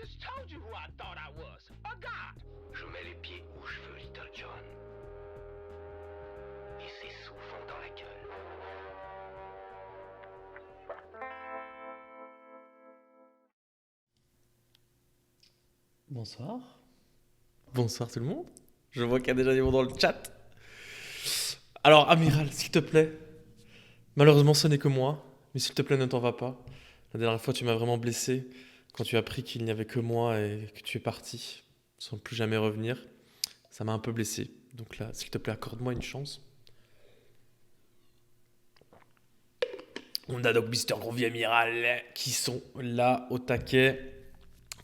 just told you who I thought I was. A god. Je mets les pieds où je veux, Little John. Et c'est souvent dans la gueule. Bonsoir. Bonsoir tout le monde. Je vois qu'il y a déjà des mots dans le chat. Alors, Amiral, s'il te plaît. Malheureusement, ce n'est que moi. Mais s'il te plaît, ne t'en va pas. La dernière fois, tu m'as vraiment blessé. Quand tu as appris qu'il n'y avait que moi et que tu es parti, sans plus jamais revenir. Ça m'a un peu blessé. Donc là, s'il te plaît, accorde-moi une chance. On a donc Mister Groovy Amiral qui sont là au taquet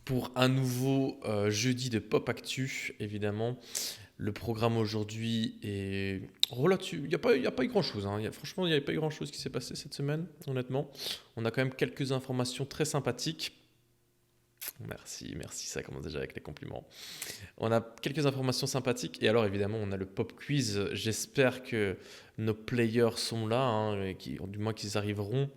pour un nouveau jeudi de Pop Actu, évidemment. Le programme aujourd'hui est relatif. Il n'y a pas eu grand-chose. Franchement, il n'y avait pas eu grand-chose qui s'est passé cette semaine, honnêtement. On a quand même quelques informations très sympathiques. Merci, ça commence déjà avec les compliments. On a quelques informations sympathiques et alors évidemment on a le pop quiz. J'espère que nos players sont là, et du moins qu'ils arriveront.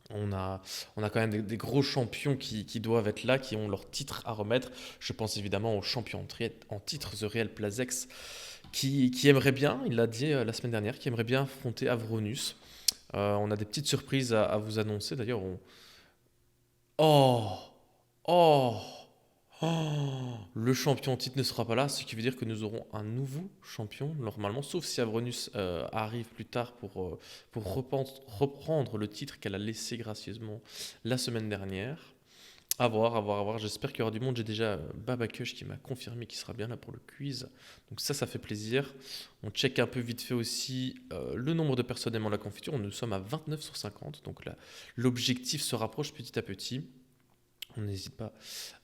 On a quand même des gros champions qui doivent être là, qui ont leur titre à remettre. Je pense évidemment au champion en titre, The Real Plazex, qui aimerait bien, il l'a dit la semaine dernière, qui aimerait bien affronter Avronus. On a des petites surprises à vous annoncer. D'ailleurs, Oh Oh Oh le champion en titre ne sera pas là, ce qui veut dire que nous aurons un nouveau champion, normalement, sauf si Avronus arrive plus tard pour reprendre le titre qu'elle a laissé gracieusement la semaine dernière. À voir, à voir, à voir. J'espère qu'il y aura du monde. J'ai déjà Babakush qui m'a confirmé qu'il sera bien là pour le quiz. Donc ça fait plaisir. On check un peu vite fait aussi le nombre de personnes aimant la confiture. Nous sommes à 29 sur 50. Donc là, l'objectif se rapproche petit à petit. On n'hésite pas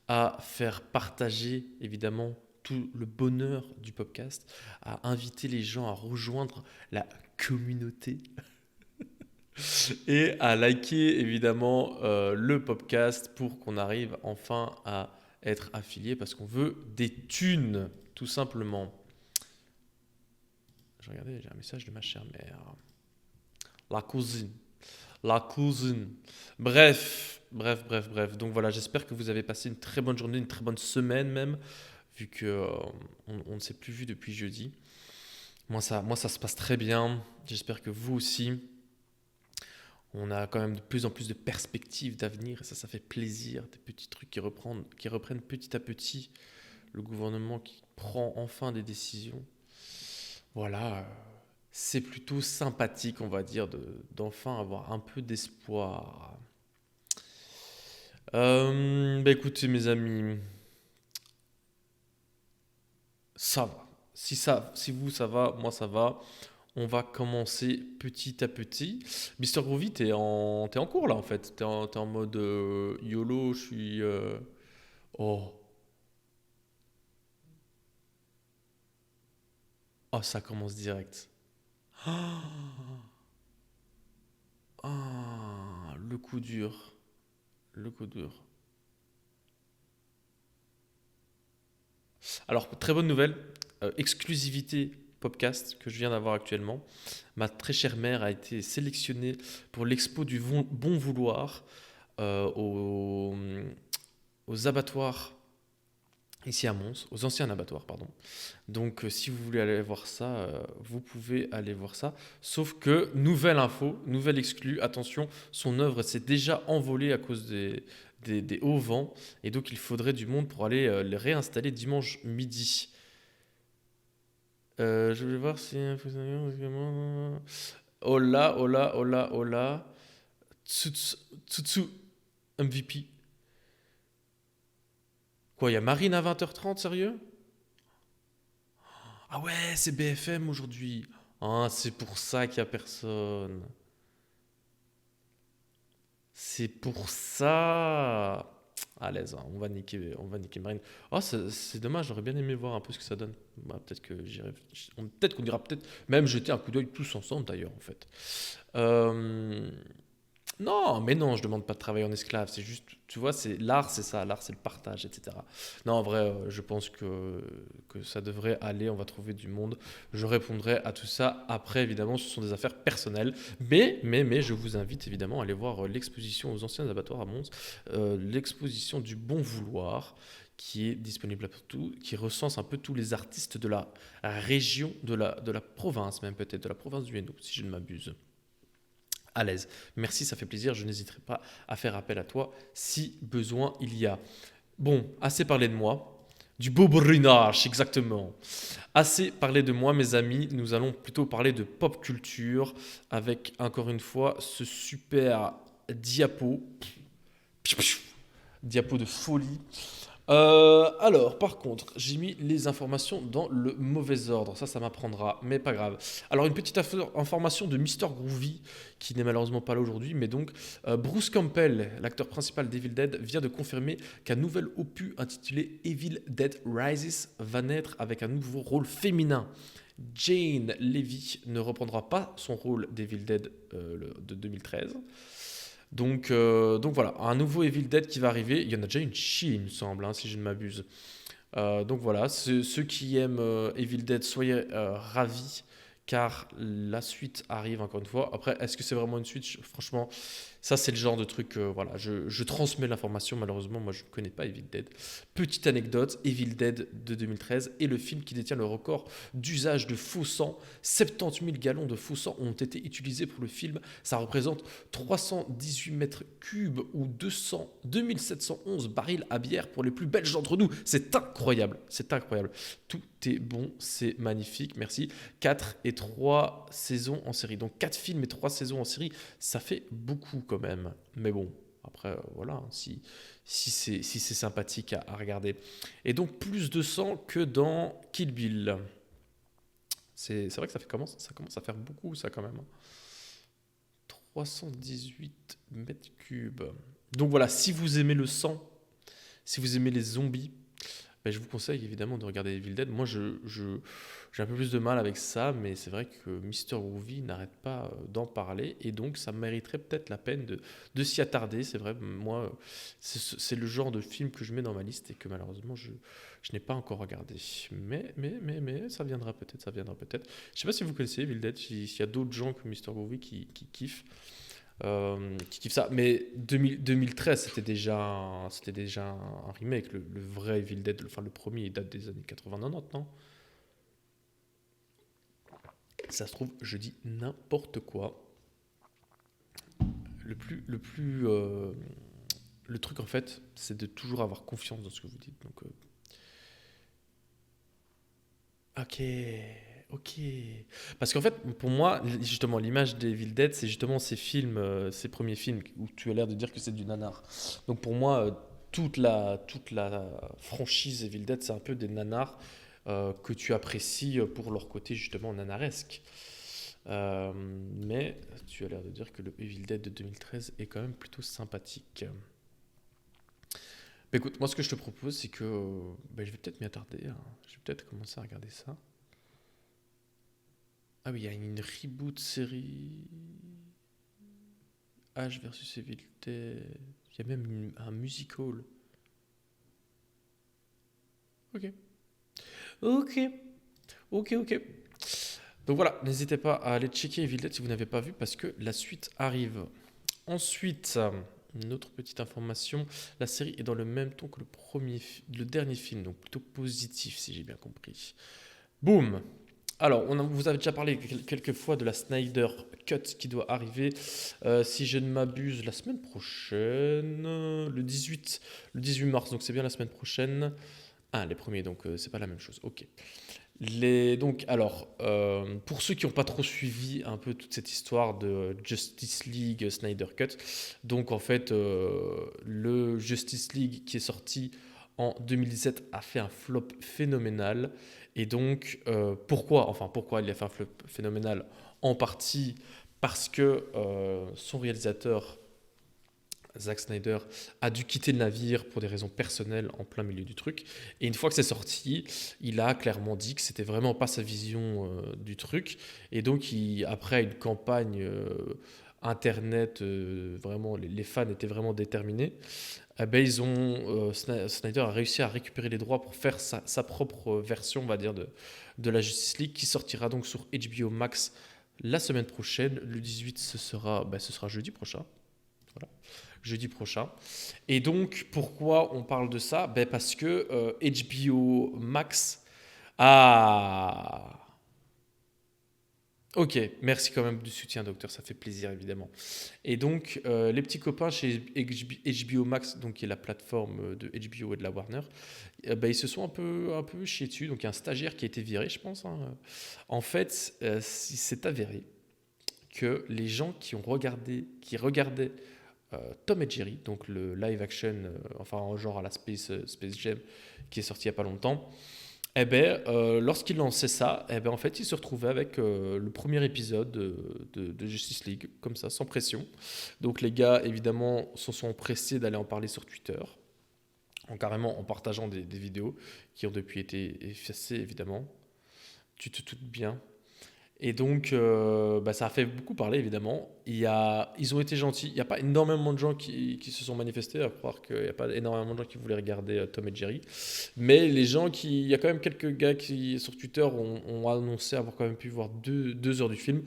à faire partager, évidemment, tout le bonheur du podcast, à inviter les gens à rejoindre la communauté et à liker, évidemment, le podcast pour qu'on arrive enfin à être affilié parce qu'on veut des thunes, tout simplement. Je regardais, j'ai un message de ma chère mère. La cousine. Bref. Donc voilà, j'espère que vous avez passé une très bonne journée, une très bonne semaine même, vu que on ne s'est plus vu depuis jeudi. Moi, ça se passe très bien. J'espère que vous aussi. On a quand même de plus en plus de perspectives d'avenir et ça fait plaisir. Des petits trucs qui reprennent petit à petit. Le gouvernement qui prend enfin des décisions. Voilà, c'est plutôt sympathique, on va dire, d'enfin avoir un peu d'espoir. Écoutez, mes amis, ça va. Si vous, ça va, moi, ça va. On va commencer petit à petit. Mister Groovy, t'es en cours là, en fait. T'es en mode YOLO, je suis... Oh. Oh, ça commence direct. Ah, le coup dur. Le coup dur. Alors, très bonne nouvelle, exclusivité podcast que je viens d'avoir actuellement. Ma très chère mère a été sélectionnée pour l'expo du bon vouloir euh, aux, aux abattoirs ici à Mons, aux anciens abattoirs, pardon. Donc, si vous voulez aller voir ça, vous pouvez aller voir ça. Sauf que, nouvelle info, nouvelle exclue, attention, son œuvre s'est déjà envolée à cause des hauts vents. Et donc, il faudrait du monde pour aller les réinstaller dimanche midi. Je voulais voir si... Hola, hola, hola, hola. Tsutsu, MVP. Quoi, il y a Marine à 20h30, sérieux? Ah ouais, c'est BFM aujourd'hui. Ah, c'est pour ça qu'il n'y a personne. C'est pour ça. À l'aise, hein, on va niquer Marine. Oh, c'est dommage, j'aurais bien aimé voir un peu ce que ça donne. Bah, peut-être que peut-être qu'on ira peut-être même jeter un coup d'œil tous ensemble d'ailleurs, en fait. Euh, Non, mais non, je demande pas de travailler en esclave. C'est juste, tu vois, c'est l'art, c'est ça. L'art, c'est le partage, etc. Non, en vrai, je pense que ça devrait aller. On va trouver du monde. Je répondrai à tout ça après. Évidemment, ce sont des affaires personnelles. Mais, je vous invite évidemment à aller voir l'exposition aux anciens abattoirs à Mons, l'exposition du bon vouloir, qui est disponible partout, qui recense un peu tous les artistes de la région, de la province, même peut-être, de la province du Hainaut, si je ne m'abuse. À l'aise. Merci, ça fait plaisir. Je n'hésiterai pas à faire appel à toi si besoin il y a. Bon, assez parlé de moi. Du beau brunage, exactement. Assez parlé de moi, mes amis. Nous allons plutôt parler de pop culture avec, encore une fois, ce super diapo. Diapo de folie. Alors, par contre, j'ai mis les informations dans le mauvais ordre. Ça m'apprendra, mais pas grave. Alors, une petite information de Mr. Groovy, qui n'est malheureusement pas là aujourd'hui, mais donc, Bruce Campbell, l'acteur principal d'Evil Dead, vient de confirmer qu'un nouvel opus intitulé Evil Dead Rises va naître avec un nouveau rôle féminin. Jane Levy ne reprendra pas son rôle d'Evil Dead de 2013. Donc voilà, un nouveau Evil Dead qui va arriver. Il y en a déjà une chier, il me semble, hein, si je ne m'abuse. Donc voilà, ceux qui aiment Evil Dead, soyez ravis, car la suite arrive encore une fois. Après, est-ce que c'est vraiment une suite? Franchement, ça c'est le genre de truc, voilà, je transmets l'information, malheureusement, moi je ne connais pas Evil Dead. Petite anecdote, Evil Dead de 2013 est le film qui détient le record d'usage de faux sang. 70 000 gallons de faux sang ont été utilisés pour le film. Ça représente 318 mètres cubes ou 2711 barils à bière pour les plus belges d'entre nous. C'est incroyable, c'est incroyable. Tout est bon, c'est magnifique, merci. 4 et 3 saisons en série. Donc 4 films et 3 saisons en série, ça fait beaucoup quand même. Mais bon, après, voilà, hein, si c'est sympathique à regarder. Et donc plus de sang que dans Kill Bill. C'est vrai que ça commence à faire beaucoup, ça, quand même. 318 mètres cubes. Donc voilà, si vous aimez le sang, si vous aimez les zombies, ben, je vous conseille évidemment de regarder Evil Dead. Moi, j'ai un peu plus de mal avec ça, mais c'est vrai que Mr. Groovy n'arrête pas d'en parler, et donc ça mériterait peut-être la peine de s'y attarder. C'est vrai, moi, c'est le genre de film que je mets dans ma liste et que malheureusement, je n'ai pas encore regardé. Mais ça viendra peut-être, ça viendra peut-être. Je sais pas si vous connaissez Evil Dead, s'il y a d'autres gens que Mr. Groovy qui kiffent. Qui kiffe ça, mais 2013 c'était déjà un remake, le vrai Evil Dead, enfin le premier, il date des années 80-90, non? Ça se trouve, je dis n'importe quoi. Le truc en fait, c'est de toujours avoir confiance dans ce que vous dites. Donc, ok. Parce qu'en fait, pour moi, justement, l'image d'Evil Dead, c'est justement ces films, ces premiers films où tu as l'air de dire que c'est du nanar. Donc pour moi, toute la franchise Evil Dead, c'est un peu des nanars que tu apprécies pour leur côté justement nanaresque. Mais tu as l'air de dire que le Evil Dead de 2013 est quand même plutôt sympathique. Bah, écoute, moi ce que je te propose, c'est que je vais peut-être m'y attarder, hein. Je vais peut-être commencer à regarder ça. Ah oui, il y a une reboot série Ash versus Evil Dead. Il y a même un musical. Ok. Ok. Ok. Donc voilà, n'hésitez pas à aller checker Evil Dead si vous n'avez pas vu, parce que la suite arrive. Ensuite, une autre petite information, la série est dans le même ton que le dernier film, donc plutôt positif si j'ai bien compris. Boum. Alors, vous avez déjà parlé quelques fois de la Snyder Cut qui doit arriver, si je ne m'abuse, la semaine prochaine, le 18 mars, donc c'est bien la semaine prochaine. Ah, les premiers, donc c'est pas la même chose, ok. Pour ceux qui n'ont pas trop suivi un peu toute cette histoire de Justice League Snyder Cut, donc en fait, le Justice League qui est sorti en 2017 a fait un flop phénoménal. Et donc, pourquoi il a fait un flop phénoménal? En partie parce que son réalisateur, Zack Snyder, a dû quitter le navire pour des raisons personnelles en plein milieu du truc. Et une fois que c'est sorti, il a clairement dit que c'était vraiment pas sa vision du truc. Et donc, après une campagne Internet, vraiment, les fans étaient vraiment déterminés. Snyder a réussi à récupérer les droits pour faire sa propre version, on va dire, de la Justice League, qui sortira donc sur HBO Max la semaine prochaine. Le 18, ce sera jeudi prochain. Voilà, jeudi prochain. Et donc, pourquoi on parle de ça? Parce que HBO Max a... Ok, merci quand même du soutien, docteur, ça fait plaisir évidemment. Et donc, les petits copains chez HBO Max, donc qui est la plateforme de HBO et de la Warner, ils se sont un peu chiés dessus. Donc, il y a un stagiaire qui a été viré, je pense, hein. En fait, il s'est avéré que les gens qui regardaient Tom et Jerry, donc le live action, enfin en genre à la Space Jam, qui est sorti il n'y a pas longtemps, lorsqu'il lançait ça, en fait, il se retrouvait avec le premier épisode de Justice League, comme ça, sans pression. Donc les gars, évidemment, se sont pressés d'aller en parler sur Twitter, carrément en partageant des vidéos qui ont depuis été effacées, évidemment. Tu te doutes bien. Et donc, ça a fait beaucoup parler, évidemment. Ils ont été gentils. Il n'y a pas énormément de gens qui se sont manifestés, à croire qu'il n'y a pas énormément de gens qui voulaient regarder Tom et Jerry. Mais il y a quand même quelques gars qui, sur Twitter, ont annoncé avoir quand même pu voir 2 heures du film.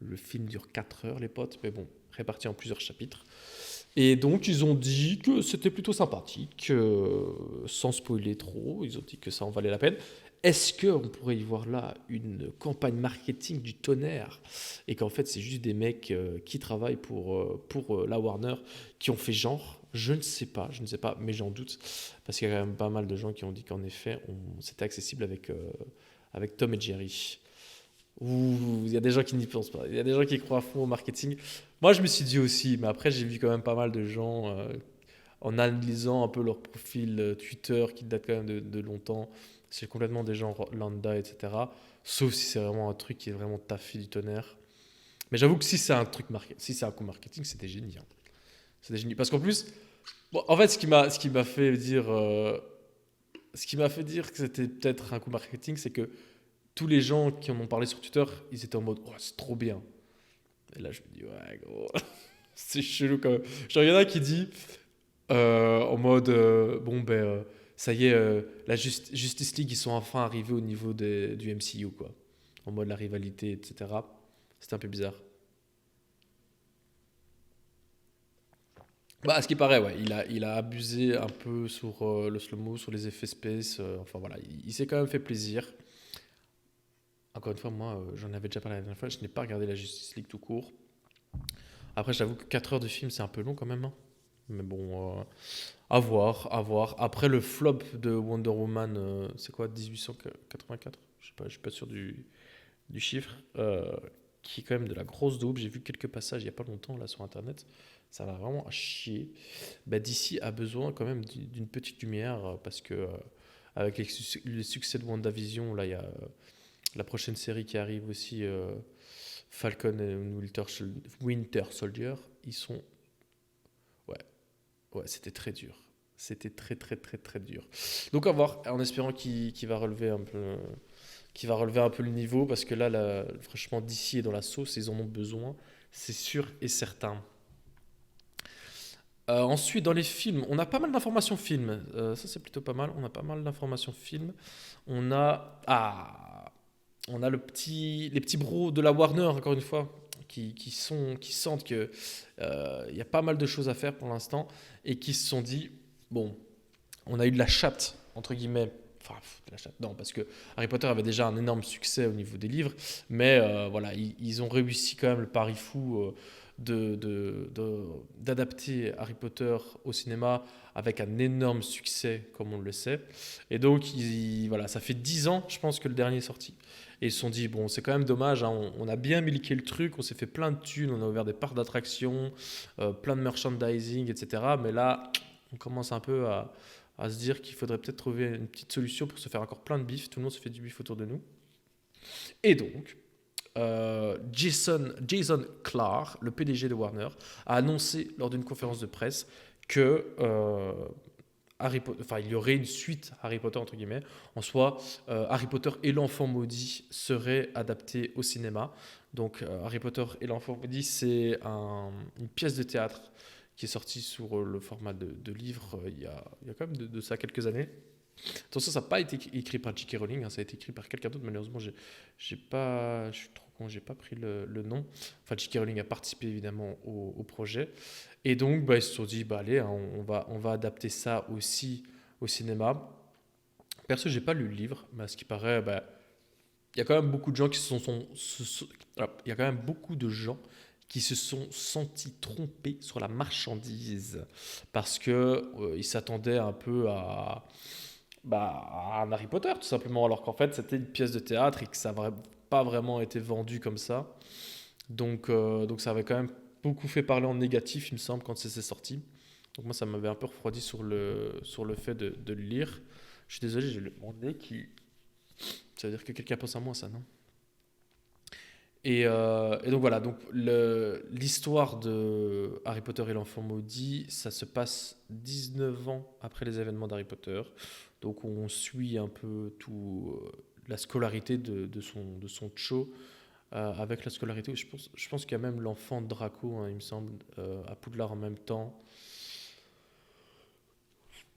Le film dure 4 heures, les potes, mais bon, réparti en plusieurs chapitres. Et donc, ils ont dit que c'était plutôt sympathique, sans spoiler trop. Ils ont dit que ça en valait la peine. Est-ce qu'on pourrait y voir là une campagne marketing du tonnerre et qu'en fait, c'est juste des mecs qui travaillent pour la Warner qui ont fait genre? Je ne sais pas, mais j'en doute. Parce qu'il y a quand même pas mal de gens qui ont dit qu'en effet, c'était accessible avec Tom et Jerry. Ouh, il y a des gens qui n'y pensent pas. Il y a des gens qui croient à fond au marketing. Moi, je me suis dit aussi, mais après, j'ai vu quand même pas mal de gens en analysant un peu leur profil Twitter qui date quand même de longtemps. C'est complètement des gens lambda, etc. Sauf si c'est vraiment un truc qui est vraiment taffé du tonnerre. Mais j'avoue que si c'est un coup marketing, c'était génial. C'était génial. Parce qu'en plus, bon, en fait, ce qui m'a fait dire que c'était peut-être un coup marketing, c'est que tous les gens qui en ont parlé sur Twitter, ils étaient en mode oh, c'est trop bien. Et là, je me dis ouais, gros, c'est chelou quand même. Genre, il y en a qui dit en mode ça y est, la Justice League, ils sont enfin arrivés au niveau du MCU, quoi. En mode la rivalité, etc. C'était un peu bizarre. Bah, à ce qui paraît, ouais, il a abusé un peu sur le slow-mo, sur les effets space. Enfin voilà, il s'est quand même fait plaisir. Encore une fois, moi, j'en avais déjà parlé la dernière fois, je n'ai pas regardé la Justice League tout court. Après, j'avoue que 4 heures de film, c'est un peu long quand même, hein. Mais bon, à voir, à voir. Après le flop de Wonder Woman, c'est quoi, 1884? Je suis pas sûr du chiffre. Qui est quand même de la grosse daube. J'ai vu quelques passages il n'y a pas longtemps là sur internet. Ça va vraiment à chier. DC a besoin quand même d'une petite lumière parce que avec le succès de WandaVision, là il y a la prochaine série qui arrive aussi, Falcon et Winter Soldier. Ils sont. Ouais, ouais, c'était très dur. C'était très très très très dur. Donc à voir, en espérant qu'il va relever un peu, le niveau, parce que là, franchement, d'ici est dans la sauce, ils en ont besoin, c'est sûr et certain. Ensuite, dans les films, on a pas mal d'informations films. Ça, c'est plutôt pas mal. On a pas mal d'informations films. On a, on a les petits bros de la Warner, encore une fois, qui sentent que il y a pas mal de choses à faire pour l'instant et qui se sont dit, bon, on a eu de la chatte, entre guillemets. Enfin, de la chatte, non, parce que Harry Potter avait déjà un énorme succès au niveau des livres, mais voilà, ils ont réussi quand même le pari fou d'adapter Harry Potter au cinéma avec un énorme succès, comme on le sait. Et donc, voilà, ça fait 10 ans, je pense, que le dernier est sorti. Et ils se sont dit, bon, c'est quand même dommage, hein, on a bien milqué le truc, on s'est fait plein de thunes, on a ouvert des parcs d'attractions, plein de merchandising, etc. Mais là, on commence un peu à se dire qu'il faudrait peut-être trouver une petite solution pour se faire encore plein de bif. Tout le monde se fait du bif autour de nous. Et donc, Jason Clarke, le PDG de Warner, a annoncé lors d'une conférence de presse que il y aurait une suite Harry Potter entre guillemets. En soi, Harry Potter et l'Enfant Maudit serait adapté au cinéma. Donc Harry Potter et l'Enfant Maudit, c'est une pièce de théâtre qui est sortie sur le format de livre il y a quand même de ça quelques années. Attention, ça n'a pas été écrit par J.K. Rowling, hein, ça a été écrit par quelqu'un d'autre. Malheureusement, j'ai pas, je suis trop con, j'ai pas pris le nom. Enfin, J.K. Rowling a participé évidemment au projet. Et donc, bah, ils se sont dit, bah, allez, hein, on va adapter ça aussi au cinéma. Perso, j'ai pas lu le livre, mais à ce qui paraît, bah, il y a quand même beaucoup de gens qui alors, il y a quand même beaucoup de gens qui se sont sentis trompés sur la marchandise parce que ils s'attendaient un peu à un Harry Potter tout simplement, alors qu'en fait c'était une pièce de théâtre et que ça n'aurait pas vraiment été vendu comme ça. Donc ça avait quand même beaucoup fait parler en négatif, il me semble, quand c'est sorti. Donc moi ça m'avait un peu refroidi sur le fait de le lire. Je suis désolé, j'ai le nez qui... Ça veut dire que quelqu'un pense à moi, ça, non? Et donc voilà, donc l'histoire de Harry Potter et l'enfant maudit, ça se passe 19 ans après les événements d'Harry Potter. Donc on suit un peu tout la scolarité de son Cho, avec la scolarité. Je pense qu'il y a même l'enfant de Draco, hein, il me semble, à Poudlard en même temps.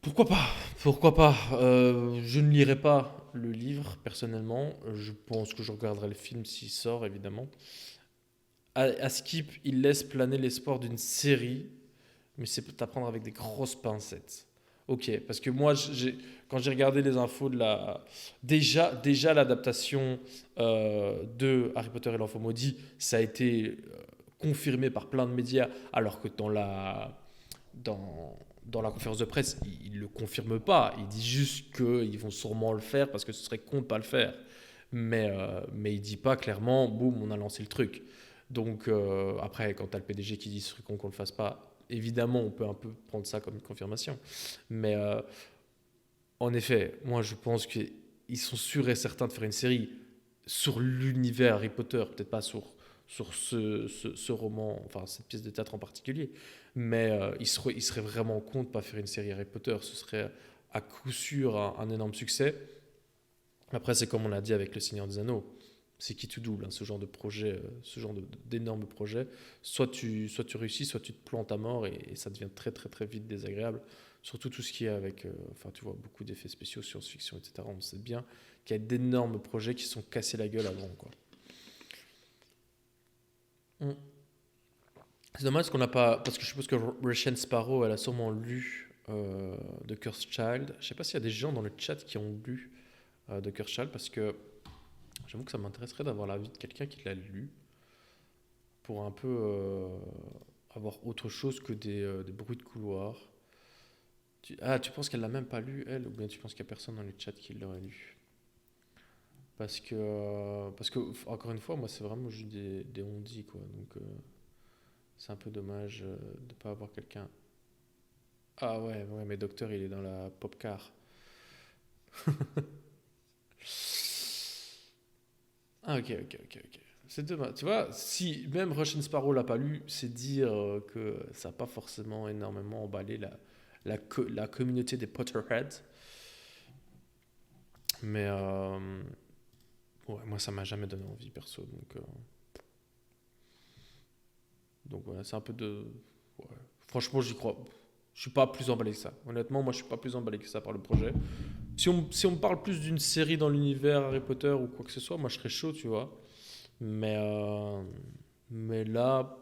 Pourquoi pas? Pourquoi pas? Je ne lirai pas le livre personnellement. Je pense que je regarderai le film s'il sort, évidemment. À Skip, il laisse planer l'espoir d'une série, mais c'est à prendre avec des grosses pincettes. Ok, parce que moi, quand j'ai regardé les infos de la... Déjà l'adaptation de Harry Potter et l'Enfant Maudit, ça a été confirmé par plein de médias, alors que dans la conférence de presse, il ne le confirme pas. Il dit juste qu'ils vont sûrement le faire parce que ce serait con de ne pas le faire. Mais il ne dit pas clairement, boum, on a lancé le truc. Donc après, quand tu as le PDG qui dit ce serait con qu'on ne le fasse pas, évidemment, on peut un peu prendre ça comme une confirmation. Mais en effet, moi je pense qu'ils sont sûrs et certains de faire une série sur l'univers Harry Potter, peut-être pas sur ce roman, enfin cette pièce de théâtre en particulier, mais ils seraient vraiment con de ne pas faire une série Harry Potter. Ce serait à coup sûr un énorme succès. Après, c'est comme on l'a dit avec Le Seigneur des Anneaux, c'est qui tout double, hein, ce genre de projet, ce genre d'énorme projet. Soit tu réussis, soit tu te plantes à mort et ça devient très très très vite désagréable. Surtout tout ce qui est avec, enfin tu vois, beaucoup d'effets spéciaux, science-fiction, etc. On sait bien qu'il y a d'énormes projets qui se sont cassés la gueule avant, quoi. Mm. C'est dommage qu'on n'a pas, parce que je suppose que Russian Sparrow, elle a sûrement lu The Cursed Child. Je sais pas s'il y a des gens dans le chat qui ont lu The Cursed Child, parce que j'avoue que ça m'intéresserait d'avoir l'avis de quelqu'un qui l'a lu pour un peu avoir autre chose que des bruits de couloir. Tu penses qu'elle l'a même pas lu, elle, ou bien tu penses qu'il y a personne dans le chat qui l'aurait lu? Parce que, encore une fois, moi, c'est vraiment juste des on-dit, quoi. Donc, c'est un peu dommage de ne pas avoir quelqu'un. Ah ouais, ouais, mais Docteur, il est dans la pop car. Ah, ok. C'est dommage. Tu vois, si même Russian Sparrow l'a pas lu, c'est dire que ça n'a pas forcément énormément emballé la communauté des Potterheads. Mais ouais, moi, ça m'a jamais donné envie, perso. Donc voilà, c'est un peu de... Ouais. Franchement, j'y crois. Je suis pas plus emballé que ça. Honnêtement, moi, je suis pas plus emballé que ça par le projet. Si on me parle plus d'une série dans l'univers Harry Potter ou quoi que ce soit, moi, je serais chaud, tu vois. Mais, euh, mais là,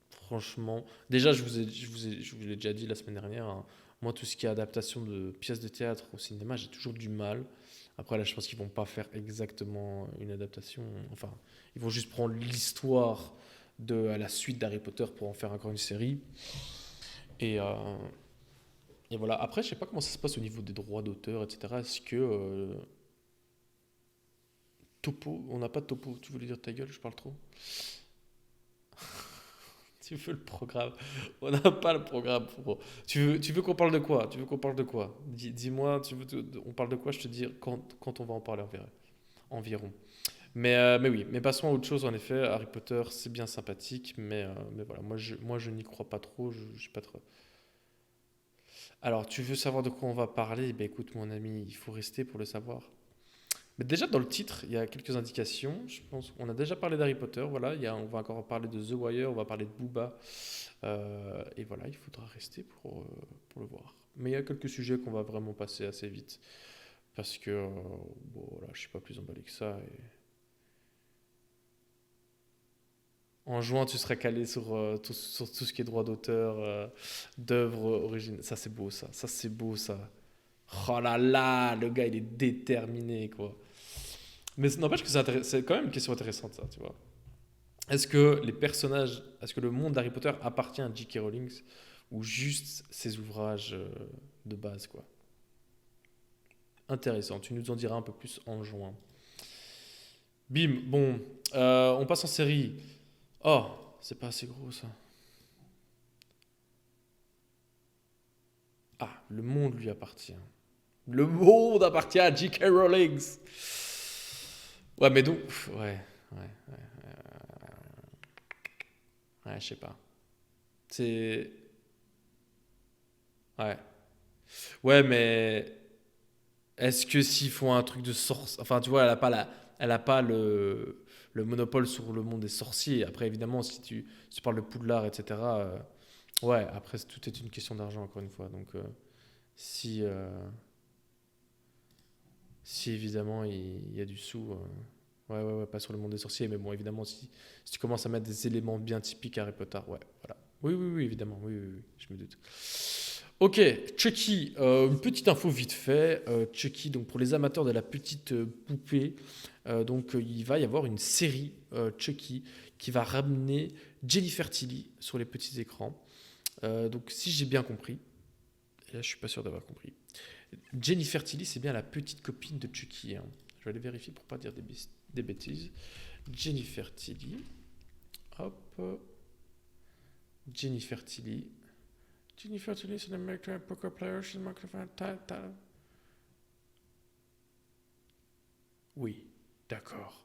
franchement, déjà, je vous l'ai déjà dit la semaine dernière, hein, moi, tout ce qui est adaptation de pièces de théâtre au cinéma, j'ai toujours du mal. Après, là, je pense qu'ils vont pas faire exactement une adaptation. Enfin, ils vont juste prendre l'histoire de à la suite d'Harry Potter pour en faire encore une série. Et, euh, et voilà. Après, je sais pas comment ça se passe au niveau des droits d'auteur, etc. Est-ce que Topo, on n'a pas de topo. Tu voulais dire ta gueule, je parle trop. Tu veux le programme? On n'a pas le programme. Tu veux qu'on parle de quoi? Tu veux qu'on parle de quoi? Dis-moi, on parle de quoi? Je te dis quand on va en parler environ. Mais oui, mais passons à autre chose. En effet, Harry Potter, c'est bien sympathique, mais voilà, moi je n'y crois pas trop. J'ai pas trop. Alors, tu veux savoir de quoi on va parler? Ben écoute, mon ami, il faut rester pour le savoir. Mais déjà, dans le titre, il y a quelques indications. Je pense qu'on a déjà parlé d'Harry Potter. Voilà, on va encore parler de The Wire, on va parler de Booba. Et voilà, il faudra rester pour le voir. Mais il y a quelques sujets qu'on va vraiment passer assez vite. Parce que, bon, voilà, je suis pas plus emballé que ça. En juin, tu seras calé sur tout ce qui est droit d'auteur, d'œuvres origines. Ça, c'est beau, ça. Ça, c'est beau, ça. Oh là là, le gars, il est déterminé, quoi. Mais n'empêche que c'est quand même une question intéressante, ça, tu vois. Est-ce que le monde d'Harry Potter appartient à J.K. Rowling ou juste ses ouvrages de base, quoi. Intéressant, tu nous en diras un peu plus en juin. Bim, bon, on passe en série. Oh, c'est pas assez gros, ça. Ah, le monde lui appartient. Le monde appartient à J.K. Rowling. Ouais, mais donc, ouais, je sais pas. C'est, ouais, ouais, mais est-ce que s'ils font un truc de sorcier, enfin, tu vois, elle a pas le monopole sur le monde des sorciers. Après, évidemment, si tu parles de Poudlard, etc. Ouais, après, tout est une question d'argent, encore une fois. Donc, si, euh, si évidemment il y a du sous, ouais, pas sur le monde des sorciers, mais bon, évidemment, si tu commences à mettre des éléments bien typiques à Harry Potter, ouais, voilà. Oui, évidemment, oui, je me doute. Ok, Chucky, une petite info vite fait. Chucky, donc pour les amateurs de la petite poupée, donc il va y avoir une série Chucky qui va ramener Jennifer Tilly sur les petits écrans. Donc si j'ai bien compris, et là je suis pas sûr d'avoir compris, Jennifer Tilly c'est bien la petite copine de Chucky, hein. Je vais aller vérifier pour pas dire des bêtises. Jennifer Tilly, hop, Jennifer Tilly. Jennifer Tilly, c'est une American poker player. She's a Oui, d'accord.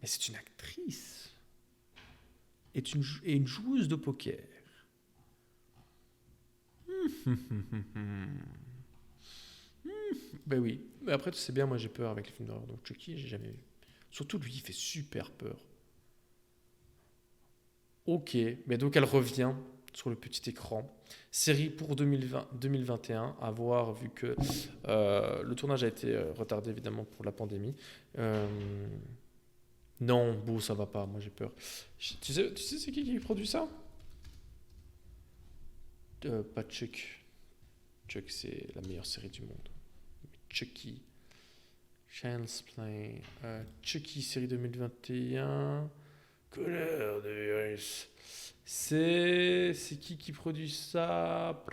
Mais c'est une actrice et une joueuse de poker. Ben oui. Mais après, tu sais bien, moi j'ai peur avec les films d'horreur. Donc Chucky, j'ai jamais vu. Surtout lui, il fait super peur. Ok, mais donc elle revient sur le petit écran. Série pour 2020-2021, à voir vu que le tournage a été retardé évidemment pour la pandémie. Euh, non, bon, ça va pas, moi j'ai peur. Tu sais c'est qui produit ça? Pas Chuck. Chuck, c'est la meilleure série du monde. Chucky. Child's Play. Chucky, série 2021. Couleur de virus. C'est qui produit ça?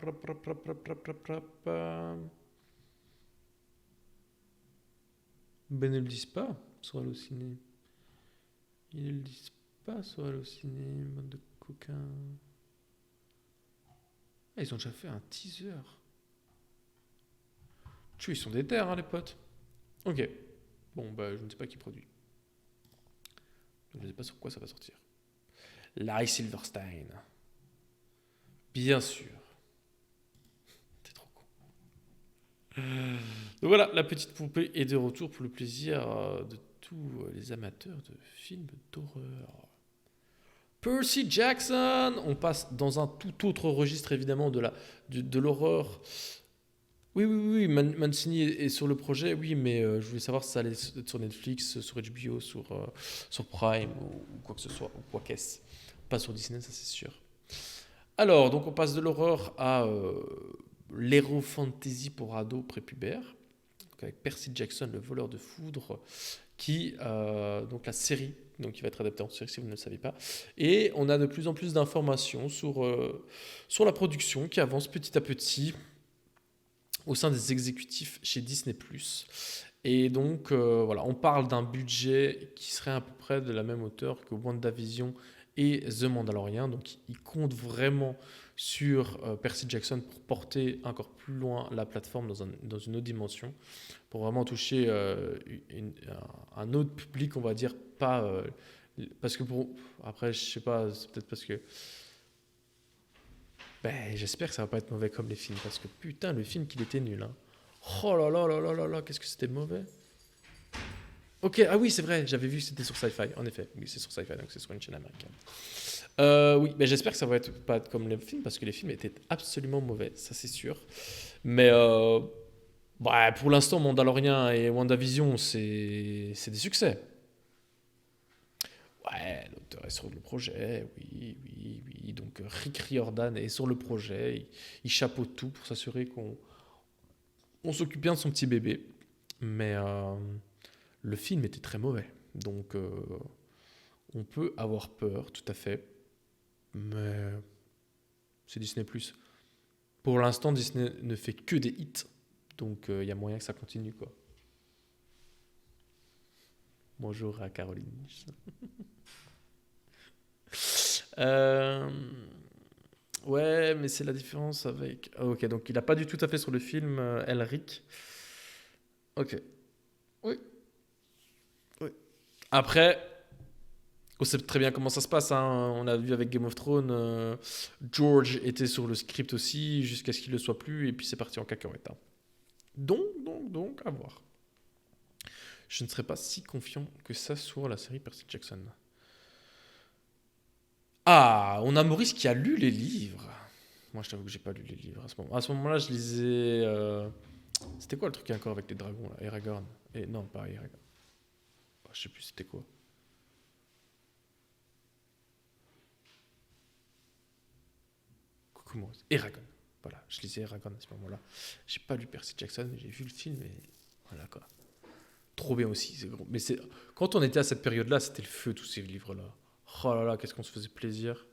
Ben ne le disent pas sur Allociné. Ils ne le disent pas sur Allociné, bande de coquins. Ah, ils ont déjà fait un teaser. Ils sont des terres, hein, les potes. Ok. Bon, bah, je ne sais pas qui produit. Je ne sais pas sur quoi ça va sortir. Larry Silverstein. Bien sûr. T'es trop con. Donc voilà, la petite poupée est de retour pour le plaisir de tous les amateurs de films d'horreur. Percy Jackson. On passe dans un tout autre registre évidemment de l'horreur. Oui, Mancini est sur le projet, oui, mais je voulais savoir si ça allait être sur Netflix, sur HBO, sur Prime ou quoi que ce soit, ou quoi qu'est-ce. Pas sur Disney, ça c'est sûr. Alors, donc on passe de l'horreur à l'hero fantasy pour ados prépubères, donc avec Percy Jackson, le voleur de foudre, donc la série, donc qui va être adaptée en série si vous ne le savez pas. Et on a de plus en plus d'informations sur la production qui avance petit à petit au sein des exécutifs chez Disney+. Et donc, voilà, on parle d'un budget qui serait à peu près de la même hauteur que WandaVision et The Mandalorian. Donc, ils comptent vraiment sur Percy Jackson pour porter encore plus loin la plateforme dans une autre dimension, pour vraiment toucher un autre public, on va dire, pas... parce que après, je sais pas, c'est peut-être parce que Ben, j'espère que ça va pas être mauvais comme les films, parce que putain, le film qu'il était nul. Hein. Oh là là là là là là, qu'est-ce que c'était mauvais. Ok, ah oui, c'est vrai, j'avais vu que c'était sur Sci-Fi, en effet. Oui, c'est sur Sci-Fi, donc c'est sur une chaîne américaine. Oui, mais j'espère que ça va pas être comme les films, parce que les films étaient absolument mauvais, ça c'est sûr. Mais bah, pour l'instant, Mandalorian et WandaVision, c'est des succès. Ouais, l'auteur est sur le projet, oui, oui, oui. Donc Rick Riordan est sur le projet, il chapeaute tout pour s'assurer qu'on s'occupe bien de son petit bébé. Mais le film était très mauvais, donc on peut avoir peur, tout à fait. Mais c'est Disney+. Pour l'instant, Disney ne fait que des hits, donc il y a moyen que ça continue, quoi. Bonjour à Caroline. Euh, Ouais, mais c'est la différence avec. Ah, ok, donc il n'a pas du tout à fait sur le film Elric. Ok. Oui. Oui. Après, on sait très bien comment ça se passe. Hein. On a vu avec Game of Thrones, George était sur le script aussi, jusqu'à ce qu'il ne le soit plus, et puis c'est parti en cacahuète. Hein. Donc, à voir. Je ne serais pas si confiant que ça sur la série Percy Jackson. Ah, on a Maurice qui a lu les livres. Moi, je t'avoue que j'ai pas lu les livres à ce moment. À ce moment-là, je lisais. C'était quoi le truc encore avec les dragons là, Aragorn. Et non, pas Aragorn. Oh, je sais plus c'était quoi. Coucou Maurice. Eragon. Voilà, je lisais Eragon à ce moment-là. J'ai pas lu Percy Jackson, mais j'ai vu le film et voilà quoi. Trop bien aussi. C'est gros. Mais c'est quand on était à cette période-là, c'était le feu tous ces livres-là. Oh là là, qu'est-ce qu'on se faisait plaisir.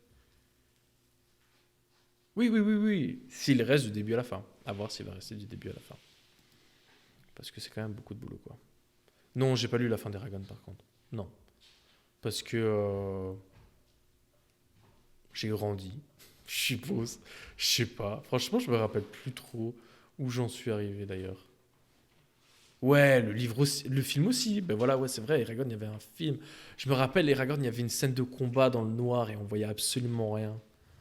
Oui, oui, oui, oui. S'il reste du début à la fin. À voir s'il va rester du début à la fin. Parce que c'est quand même beaucoup de boulot, quoi. Non, j'ai pas lu la fin d'Eragon, par contre. Non. Parce que j'ai grandi, je suppose. Je sais pas. Franchement, je me rappelle plus trop où j'en suis arrivé, d'ailleurs. Ouais, le livre aussi, le film aussi. Ben voilà, ouais, c'est vrai, Eragon, il y avait un film. Je me rappelle, Eragon, il y avait une scène de combat dans le noir et on voyait absolument rien.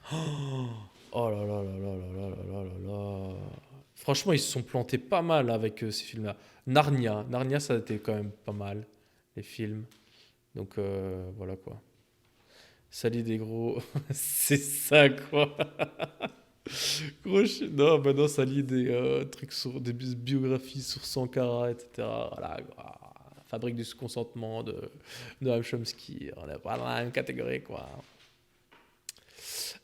Oh là là là là là là là là là là. Franchement, ils se sont plantés pas mal avec ces films-là. Narnia, ça a été quand même pas mal, les films. Donc voilà quoi. Salut des gros, c'est ça quoi. Non, maintenant ça lit des trucs sur des biographies sur Sankara, etc. Voilà, quoi. Fabrique du consentement de Noam Chomsky. On est pas dans la même catégorie quoi.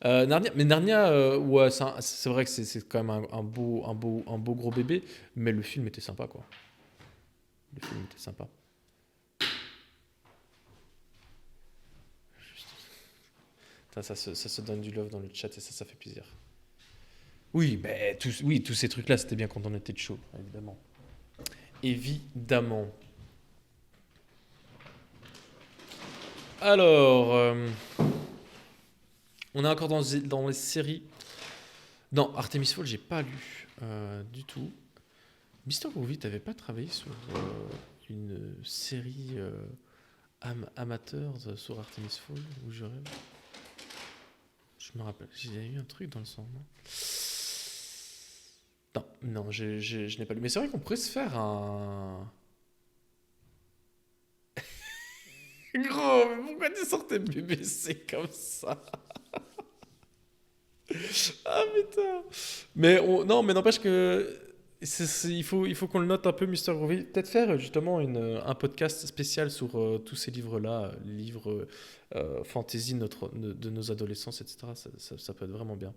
Narnia, ouais, c'est vrai que c'est quand même un beau gros bébé, mais le film était sympa quoi. Le film était sympa. Putain, ça se donne du love dans le chat et ça fait plaisir. Oui, ben, tous ces trucs-là, c'était bien quand on était de chaud, évidemment. Évidemment. Alors, on est encore dans les séries. Non, Artemis Fall, j'ai pas lu du tout. Mister Groovy, t'avais pas travaillé sur une série amateur sur Artemis Fall où je rêve. Je me rappelle, j'ai eu un truc dans le sang, non? Non, je n'ai pas lu. Mais c'est vrai qu'on pourrait se faire un. Gros, mais pourquoi tu sortais BBC comme ça? Ah putain! Non, mais n'empêche que. Il faut qu'on le note un peu, Mister Groovy. Peut-être faire justement un podcast spécial sur tous ces livres-là, les livres fantasy de nos adolescences, etc. Ça peut être vraiment bien.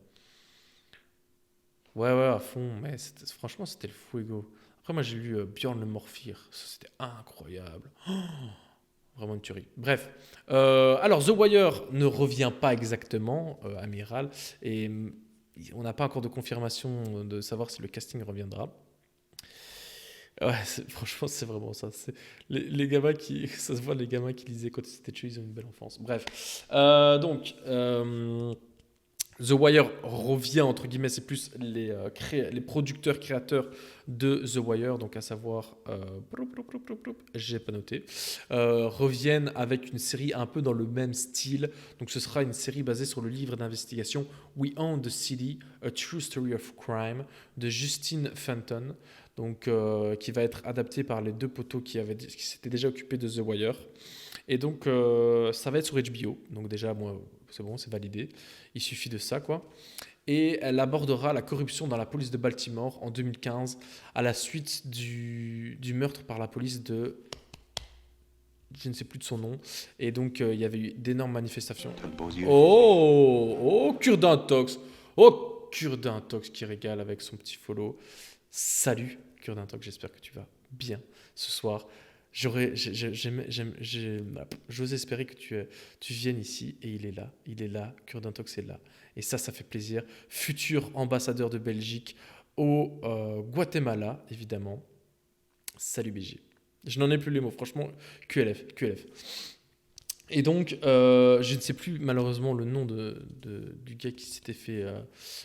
Ouais, ouais, à fond. Mais franchement, c'était le fuego. Après, moi, j'ai lu Bjorn le Morphir. Ça, c'était incroyable. Vraiment une tuerie. Bref. Alors, The Wire ne revient pas exactement, Amiral. Et on n'a pas encore de confirmation de savoir si le casting reviendra. Ouais, franchement, c'est vraiment ça. C'est les gamins qui. Ça se voit, les gamins qui lisaient quand ils étaient tués, ils ont une belle enfance. Bref. Donc. The Wire revient, entre guillemets, c'est plus les producteurs créateurs de The Wire, donc à savoir, j'ai pas noté, reviennent avec une série un peu dans le même style. Donc ce sera une série basée sur le livre d'investigation We Own the City, A True Story of Crime de Justine Fenton, donc, qui va être adapté par les deux poteaux qui s'étaient déjà occupés de The Wire. Et donc, ça va être sur HBO. Donc déjà, moi, c'est bon, c'est validé. Il suffit de ça, quoi. Et elle abordera la corruption dans la police de Baltimore en 2015 à la suite du meurtre par la police de... Je ne sais plus de son nom. Et donc, il y avait eu d'énormes manifestations. Oh, cure d'intox. Oh, cure d'intox qui régale avec son petit follow. Salut, cure d'intox, j'espère que tu vas bien ce soir. J'ose espérer que tu viennes ici et il est là, Cure d'Intox est là. Et ça fait plaisir. Futur ambassadeur de Belgique au Guatemala, évidemment. Salut BG. Je n'en ai plus les mots, franchement, QLF. Et donc, je ne sais plus malheureusement le nom du gars qui s'était fait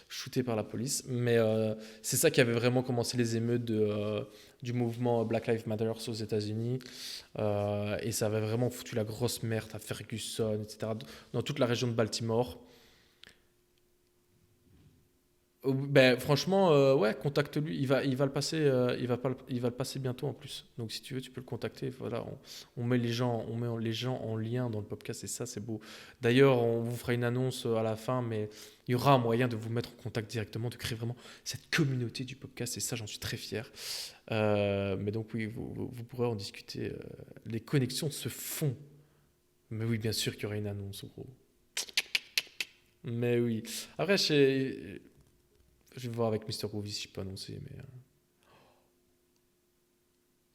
shooter par la police, mais c'est ça qui avait vraiment commencé les émeutes du mouvement Black Lives Matter aux États-Unis, et ça avait vraiment foutu la grosse merde à Ferguson, etc., dans toute la région de Baltimore. Ben, franchement, ouais, contacte-lui. Il va le passer, il va le passer bientôt en plus. Donc, si tu veux, tu peux le contacter. Voilà, on met les gens en lien dans le podcast et ça, c'est beau. D'ailleurs, on vous fera une annonce à la fin, mais il y aura un moyen de vous mettre en contact directement, de créer vraiment cette communauté du podcast et ça, j'en suis très fier. Mais donc, oui, vous pourrez en discuter. Les connexions se font. Mais oui, bien sûr qu'il y aura une annonce, gros. Mais oui. Après, je vais voir avec Mr. Groovy si je peux annoncer, mais...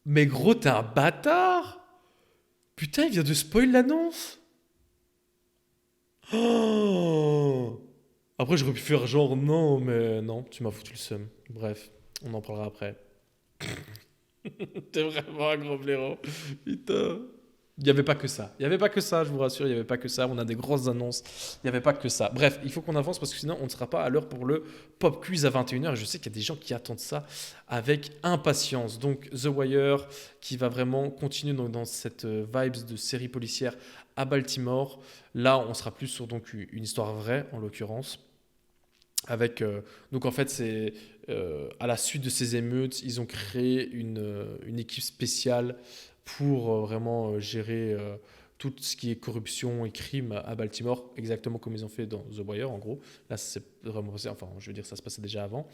Mais gros, t'es un bâtard! Putain, il vient de spoil l'annonce! Oh. Après, j'aurais pu faire genre non, mais non, tu m'as foutu le seum. Bref, on en parlera après. T'es vraiment un gros blaireau. Putain. Il n'y avait pas que ça. Il n'y avait pas que ça, je vous rassure, il n'y avait pas que ça. On a des grosses annonces. Il n'y avait pas que ça. Bref, il faut qu'on avance parce que sinon, on ne sera pas à l'heure pour le pop quiz à 21h. Et je sais qu'il y a des gens qui attendent ça avec impatience. Donc, The Wire, qui va vraiment continuer dans cette vibes de série policière à Baltimore. Là, on sera plus sur donc, une histoire vraie, en l'occurrence. Avec, donc, en fait, c'est à la suite de ces émeutes, ils ont créé une équipe spéciale pour vraiment gérer tout ce qui est corruption et crime à Baltimore, exactement comme ils ont fait dans The Wire, en gros. Là, c'est vraiment, enfin, je veux dire, ça se passait déjà avant.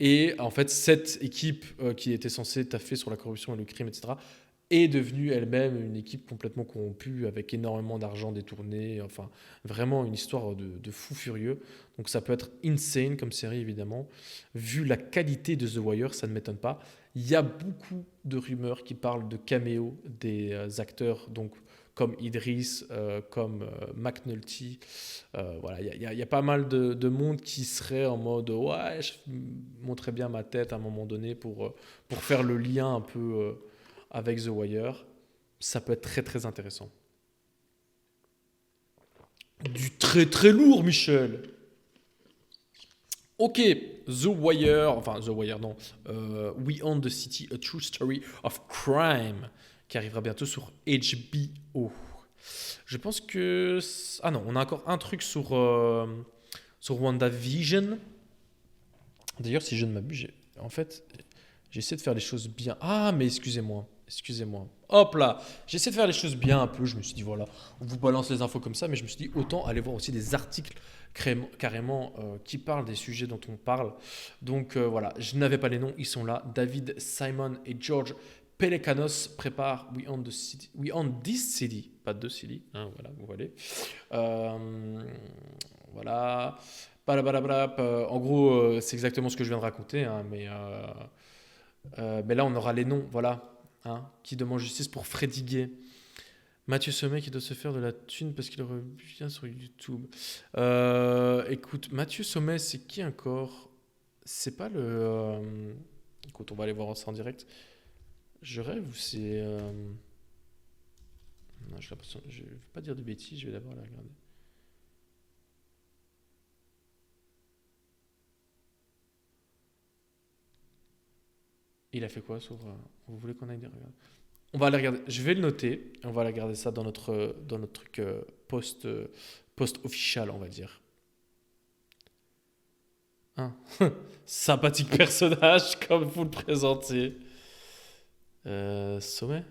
Et en fait, cette équipe qui était censée taffer sur la corruption et le crime, etc., est devenue elle-même une équipe complètement corrompue, avec énormément d'argent détourné, enfin, vraiment une histoire de fou furieux. Donc ça peut être insane comme série, évidemment. Vu la qualité de The Wire, ça ne m'étonne pas. Il y a beaucoup de rumeurs qui parlent de caméos des acteurs, donc comme Idris, comme McNulty. Voilà, il y a pas mal de monde qui serait en mode ouais, je montrerais bien ma tête à un moment donné pour faire le lien un peu avec The Wire. Ça peut être très très intéressant. Du très très lourd, Michel. Ok, The Wire, enfin The Wire non, We Own the City, A True Story of Crime, qui arrivera bientôt sur HBO. Je pense que... Ah non, on a encore un truc sur WandaVision. D'ailleurs, si je ne m'abuse, en fait, j'essaie de faire les choses bien. Ah, mais excusez-moi. Hop là, j'essaie de faire les choses bien un peu. Je me suis dit, voilà, on vous balance les infos comme ça, mais je me suis dit, autant aller voir aussi des articles carrément qui parlent des sujets dont on parle. Donc voilà, je n'avais pas les noms, ils sont là. David Simon et George Pelecanos préparent We Own This City, pas The City, hein, voilà, vous voyez. Voilà. En gros, c'est exactement ce que je viens de raconter, hein, mais là, on aura les noms, voilà. Hein, qui demande justice pour Freddy Gay. Mathieu Sommet qui doit se faire de la thune parce qu'il revient sur YouTube. Écoute, Mathieu Sommet, c'est qui encore? C'est pas le... Écoute, on va aller voir ça en direct. Je rêve ou c'est... Non, j'ai l'impression... Je vais pas dire de bêtises, je vais d'abord la regarder. Il a fait quoi sur... vous voulez qu'on aille regarder? On va aller regarder. Je vais le noter. On va aller regarder ça dans notre truc post official, on va dire. Hein. Sympathique personnage, comme vous le présentez. Sommet.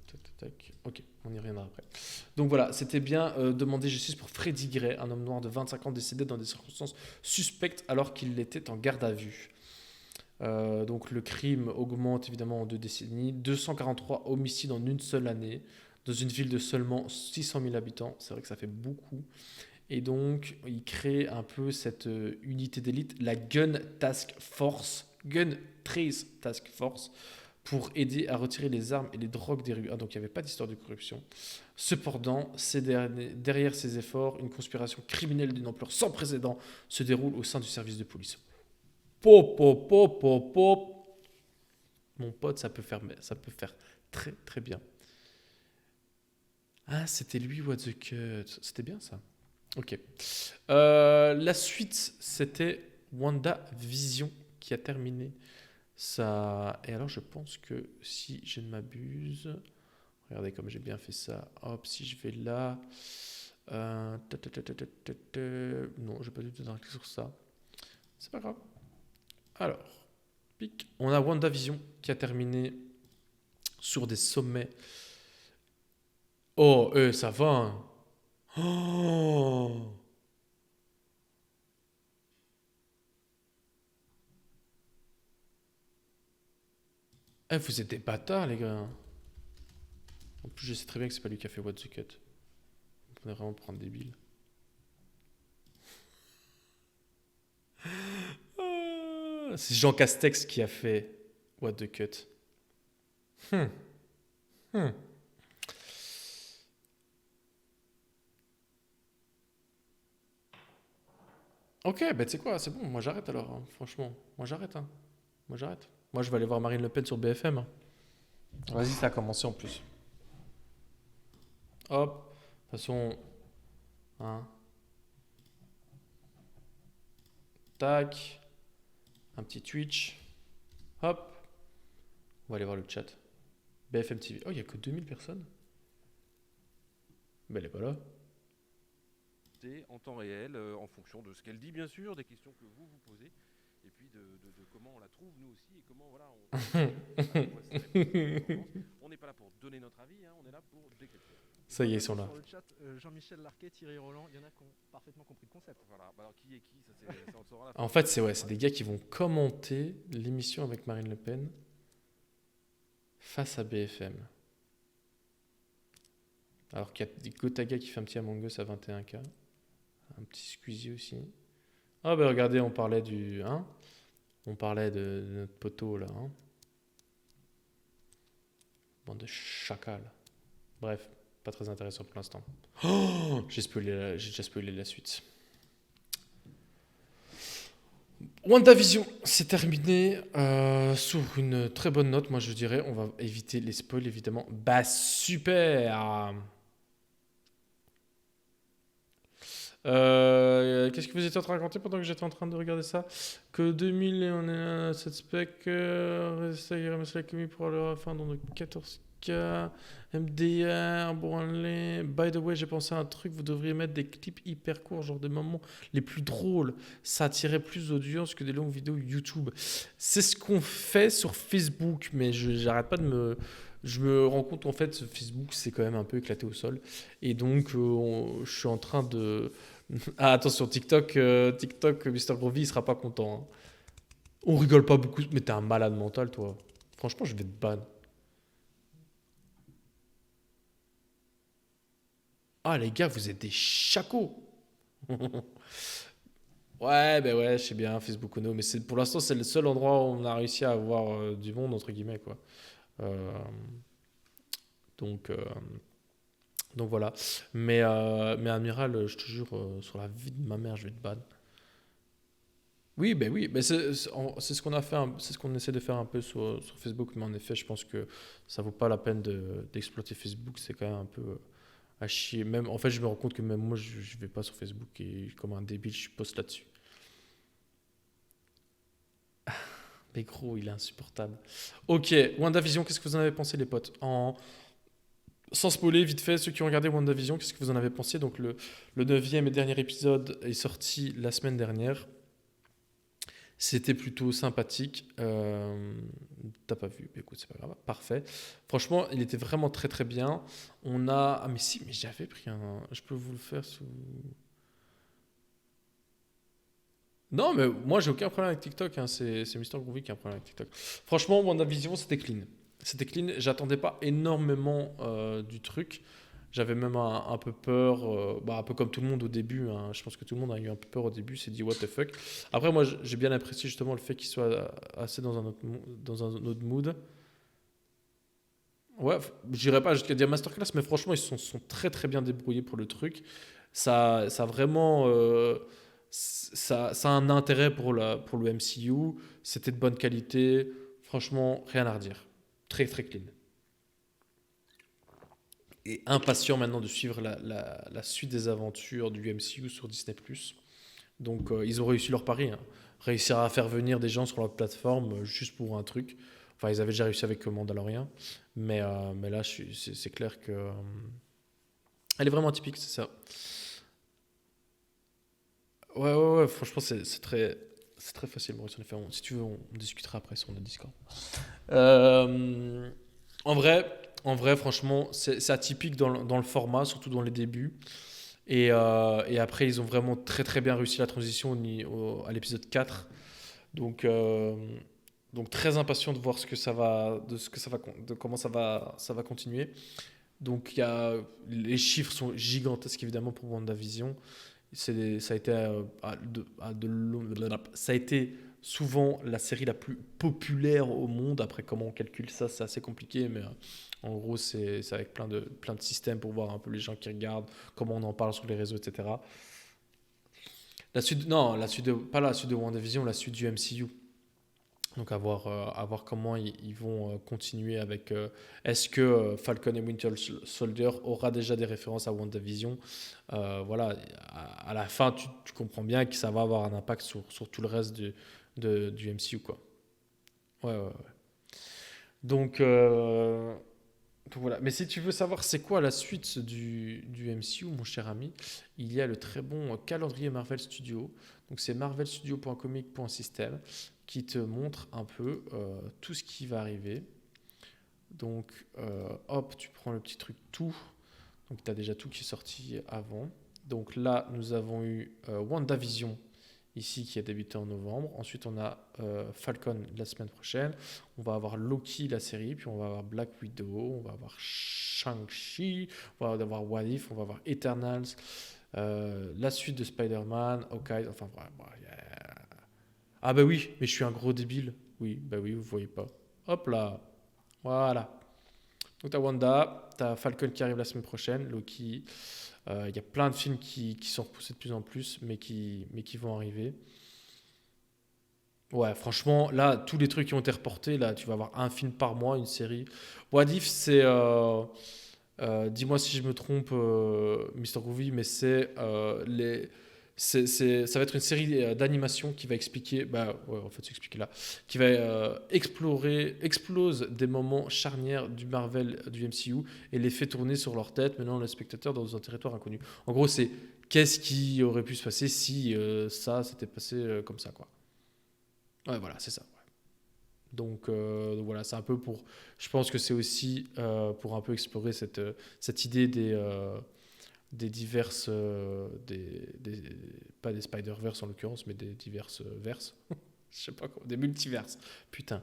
Tac, tac, tac. Ok, on y reviendra après. Donc voilà, c'était bien demander justice pour Freddie Gray, un homme noir de 25 ans décédé dans des circonstances suspectes alors qu'il était en garde à vue. Donc le crime augmente évidemment en 2 décennies. 243 homicides en une seule année dans une ville de seulement 600 000 habitants. C'est vrai que ça fait beaucoup. Et donc il crée un peu cette unité d'élite, la Gun Trace Task Force, pour aider à retirer les armes et les drogues des rues. Ah, donc il n'y avait pas d'histoire de corruption. Cependant, derrière ces efforts, une conspiration criminelle d'une ampleur sans précédent se déroule au sein du service de police. Pop, pop, pop, pop, pop. Mon pote, ça peut faire très très bien. Ah, c'était lui, What the Cut. C'était bien ça. Ok. La suite, c'était WandaVision qui a terminé ça. Et alors, je pense que si je ne m'abuse, regardez comme j'ai bien fait ça. Hop, si je vais là. Non, je vais pas du tout cliquer sur ça. C'est pas grave. Alors, pic. On a WandaVision qui a terminé sur des sommets. Oh, ça va. Hein. Oh. Vous êtes des bâtards, les gars. En plus, je sais très bien que c'est pas lui qui a fait What the Cut. On pourrait vraiment prendre débile. C'est Jean Castex qui a fait What the Cut. Ok, bah tu sais quoi, c'est bon, moi j'arrête alors, hein, franchement. Moi j'arrête, hein. Moi j'arrête. Moi je vais aller voir Marine Le Pen sur BFM. Hein. Vas-y, ça a commencé en plus. Hop, de toute façon, hein. Tac, un petit Twitch. Hop, on va aller voir le chat. BFM TV. Oh, il n'y a que 2000 personnes. Mais elle est pas là. En temps réel, en fonction de ce qu'elle dit, bien sûr, des questions que vous vous posez, et puis de comment on la trouve, nous aussi, et comment, voilà, on n'est pas là pour donner notre avis, hein, on est là pour décrypter. Ça y est, ils sont là. Sur le chat, Jean-Michel Larquet, Thierry Roland, il y en a qui ont parfaitement compris le concept. Voilà, bah alors qui est qui, ça, on le saura à la fin. En fait, c'est des gars qui vont commenter l'émission avec Marine Le Pen face à BFM. Alors qu'il y a des Gotaga qui fait un petit Among Us à 21K. Un petit Squeezie aussi. Ah bah regardez, on parlait du... Hein, on parlait de notre poteau là. Hein. Bande de chacals. Bref, pas très intéressant pour l'instant. Oh, j'ai déjà spoilé la suite. WandaVision, c'est terminé sur une très bonne note, moi je dirais. On va éviter les spoils évidemment. Bah super. Qu'est-ce que vous étiez en train de raconter pendant que j'étais en train de regarder ça? Que 2000 et on est à 7 spec, la commis pour la fin dans 14K, MDR, bon allez. By the way, j'ai pensé à un truc, vous devriez mettre des clips hyper courts, genre des moments les plus drôles. Ça attirait plus d'audience que des longues vidéos YouTube. C'est ce qu'on fait sur Facebook, mais j'arrête pas de me... Je me rends compte en fait Facebook c'est quand même un peu éclaté au sol et donc je suis en train de... Ah attention TikTok, Mr. Grovy il sera pas content. Hein. On rigole pas beaucoup, mais t'es un malade mental toi. Franchement je vais te ban. Ah les gars vous êtes des chacos. Ouais ben ouais je sais bien Facebook Ono mais pour l'instant c'est le seul endroit où on a réussi à avoir du monde entre guillemets quoi. Donc voilà. Mais Amiral, je te jure, sur la vie de ma mère, je vais te ban. Oui, ben oui, ben c'est ce qu'on a fait, c'est ce qu'on essaie de faire un peu sur Facebook, mais en effet, je pense que ça vaut pas la peine d'exploiter Facebook, c'est quand même un peu à chier. Même, en fait, je me rends compte que même moi, je vais pas sur Facebook et comme un débile, je poste là-dessus. Mais gros, il est insupportable. Ok, WandaVision, qu'est-ce que vous en avez pensé, les potes? Sans spoiler, vite fait, ceux qui ont regardé WandaVision, qu'est-ce que vous en avez pensé? Donc, le 9e et dernier épisode est sorti la semaine dernière. C'était plutôt sympathique. T'as pas vu? Écoute, c'est pas grave. Parfait. Franchement, il était vraiment très très bien. On a. Ah, mais si, mais j'avais pris un. Je peux vous le faire sous. Non, mais moi, j'ai aucun problème avec TikTok. Hein. C'est Mister Groovy qui a un problème avec TikTok. Franchement, WandaVision, c'était clean. C'était clean. J'attendais pas énormément du truc. J'avais même un peu peur, un peu comme tout le monde au début. Hein. Je pense que tout le monde a eu un peu peur au début. S'est dit what the fuck. Après, moi, j'ai bien apprécié justement le fait qu'il soit assez dans un autre mood. Ouais, je dirais pas jusqu'à dire masterclass, mais franchement, ils sont très très bien débrouillés pour le truc. Ça a vraiment. Ça a un intérêt pour le MCU. C'était de bonne qualité. Franchement, rien à redire. Très très clean. Et impatient maintenant de suivre la suite des aventures du MCU sur Disney+. Donc ils ont réussi leur pari. Hein. Réussir à faire venir des gens sur leur plateforme juste pour un truc. Enfin, ils avaient déjà réussi avec Mandalorian. Mais là, c'est clair que... elle est vraiment typique, c'est ça. Ouais, franchement, c'est très facile, Maurice, en effet. Si tu veux, on discutera après sur notre Discord. Euh, en vrai, franchement, c'est atypique dans le format, surtout dans les débuts. Et après, ils ont vraiment très très bien réussi la transition à l'épisode 4. Donc, euh, donc très impatient de voir de comment ça va continuer. Donc les chiffres sont gigantesques évidemment pour WandaVision. Ça a été ça a été souvent la série la plus populaire au monde. Après, comment on calcule ça, c'est assez compliqué, mais en gros, c'est avec plein de systèmes pour voir un peu les gens qui regardent, comment on en parle sur les réseaux, etc. Pas la suite de WandaVision, la suite du MCU. Donc à voir comment ils vont continuer avec... est-ce que Falcon et Winter Soldier aura déjà des références à WandaVision? Voilà, à la fin, tu comprends bien que ça va avoir un impact sur tout le reste du MCU, quoi. Ouais. Donc voilà. Mais si tu veux savoir c'est quoi la suite du MCU, mon cher ami, il y a le très bon calendrier Marvel Studios. Donc c'est marvelstudio.comic.system qui te montre un peu tout ce qui va arriver. Donc hop, tu prends le petit truc tout. Donc tu as déjà tout qui est sorti avant. Donc là, nous avons eu WandaVision ici qui a débuté en novembre. Ensuite, on a Falcon la semaine prochaine. On va avoir Loki, la série. Puis on va avoir Black Widow. On va avoir Shang-Chi. On va avoir What If. On va avoir Eternals. La suite de Spider-Man. Hawkeye. Enfin, voilà. Ah bah oui, mais je suis un gros débile. Oui, bah oui, vous voyez pas. Hop là. Voilà. Donc t'as Wanda. T'as Falcon qui arrive la semaine prochaine. Loki. Il y a plein de films qui sont repoussés de plus en plus, mais qui vont arriver. Ouais, franchement, là, tous les trucs qui ont été reportés, là, tu vas avoir un film par mois, une série. What If, c'est... dis-moi si je me trompe, Mr. Groovy, mais ça va être une série d'animation qui va expliquer, c'est expliqué là, qui va explose des moments charnières du Marvel, du MCU, et les fait tourner sur leur tête, menant le spectateur dans un territoire inconnu. En gros, c'est qu'est-ce qui aurait pu se passer si ça s'était passé comme ça, quoi. Ouais, voilà, c'est ça. Ouais. Donc voilà, c'est un peu pour... Je pense que c'est aussi pour un peu explorer cette idée des diverses... pas des Spider-Verse en l'occurrence, mais des diverses verses. Je sais pas quoi, des multiverses. Putain.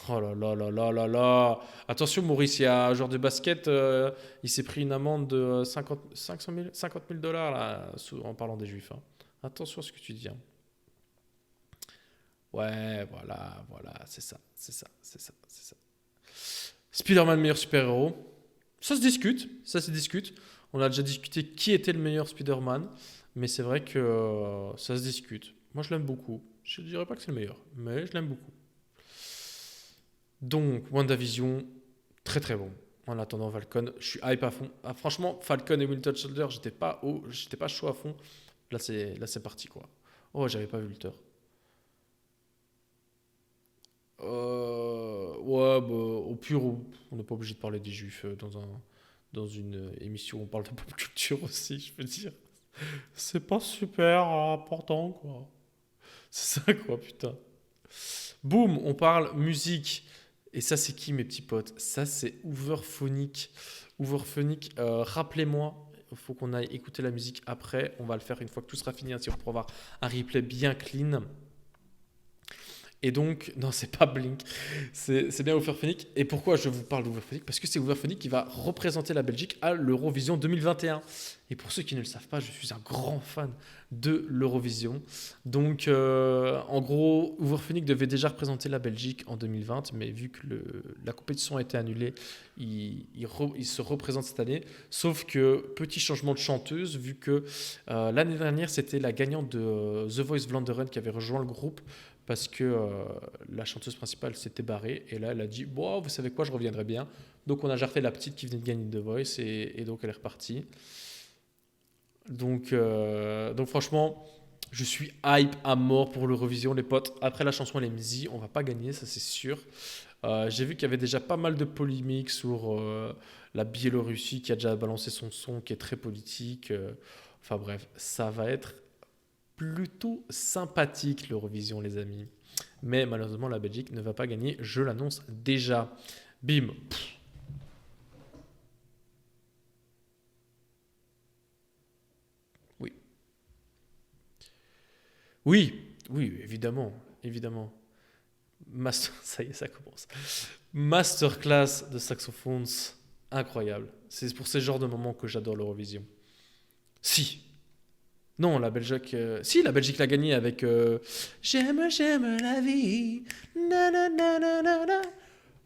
Oh là là là là là là. Attention Maurice, il y a un joueur de basket, il s'est pris une amende de 50 000 dollars là, en parlant des juifs. Hein. Attention à ce que tu dis. Hein. Ouais, voilà, c'est ça. Spider-Man, meilleur super-héros. Ça se discute. On a déjà discuté qui était le meilleur Spider-Man, mais c'est vrai que ça se discute. Moi, je l'aime beaucoup. Je ne dirais pas que c'est le meilleur, mais je l'aime beaucoup. Donc, WandaVision, très très bon. En attendant Falcon, je suis hype à fond. Ah, franchement, Falcon et Winter Soldier, j'étais pas chaud à fond. Là, c'est parti, quoi. Oh, j'avais pas vu le tort. Ouais, bah, au pire, on n'est pas obligé de parler des juifs dans une émission où on parle de pop culture aussi, je veux dire. C'est pas super important, quoi. C'est ça, quoi, putain. Boum, on parle musique. Et ça, c'est qui, mes petits potes? Ça, c'est Hooverphonic. Hooverphonic, rappelez-moi, il faut qu'on aille écouter la musique après. On va le faire une fois que tout sera fini, ainsi on pourra avoir un replay bien clean. Et donc, non, c'est pas Blink, c'est bien Hooverphonic. Et pourquoi je vous parle d'Hooverphonic? Parce que c'est Hooverphonic qui va représenter la Belgique à l'Eurovision 2021. Et pour ceux qui ne le savent pas, je suis un grand fan de l'Eurovision. Donc, en gros, Hooverphonic devait déjà représenter la Belgique en 2020, mais vu que la compétition a été annulée, il se représente cette année. Sauf que, petit changement de chanteuse, vu que l'année dernière, c'était la gagnante de The Voice Vlaanderen qui avait rejoint le groupe, parce que la chanteuse principale s'était barrée et là elle a dit bon, vous savez quoi, je reviendrai bien. Donc on a jarté la petite qui venait de gagner The Voice et donc elle est repartie. Donc franchement, je suis hype à mort pour l'Eurovision, les potes. Après la chanson LMZ, on va pas gagner, ça c'est sûr. J'ai vu qu'il y avait déjà pas mal de polémiques sur la Biélorussie qui a déjà balancé son son qui est très politique. Enfin bref, ça va être plutôt sympathique l'Eurovision, les amis. Mais malheureusement, la Belgique ne va pas gagner, je l'annonce déjà. Bim. Oui. Oui, évidemment, évidemment. Ça y est, ça commence. Masterclass de saxophones, incroyable. C'est pour ces genres de moments que j'adore l'Eurovision. Si. Non, la Belgique. Si, la Belgique l'a gagné avec J'aime la vie. Na, na, na, na, na, na.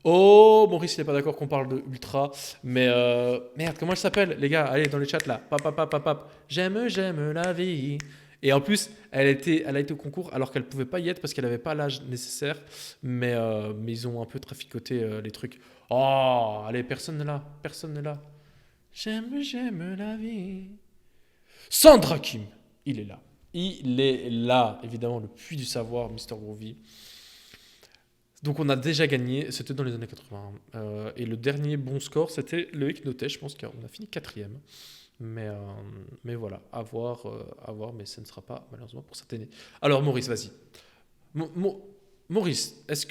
Oh, Maurice, il n'est pas d'accord qu'on parle de Ultra. Mais merde, comment elle s'appelle? Les gars, allez dans les chats là. Pap. J'aime la vie. Et en plus, elle a été au concours alors qu'elle ne pouvait pas y être parce qu'elle n'avait pas l'âge nécessaire. Mais ils ont un peu traficoté les trucs. Oh, allez, personne n'est là. Personne n'est là. J'aime la vie. Sandra Kim, il est là. Il est là, évidemment, le puits du savoir, Mr. Groovy. Donc on a déjà gagné, c'était dans les années 80. Et le dernier bon score, c'était le Hypnoté, je pense qu'on a fini 4e. Mais voilà, à voir, mais ce ne sera pas malheureusement pour cette année. Alors Maurice, vas-y. Maurice, est-ce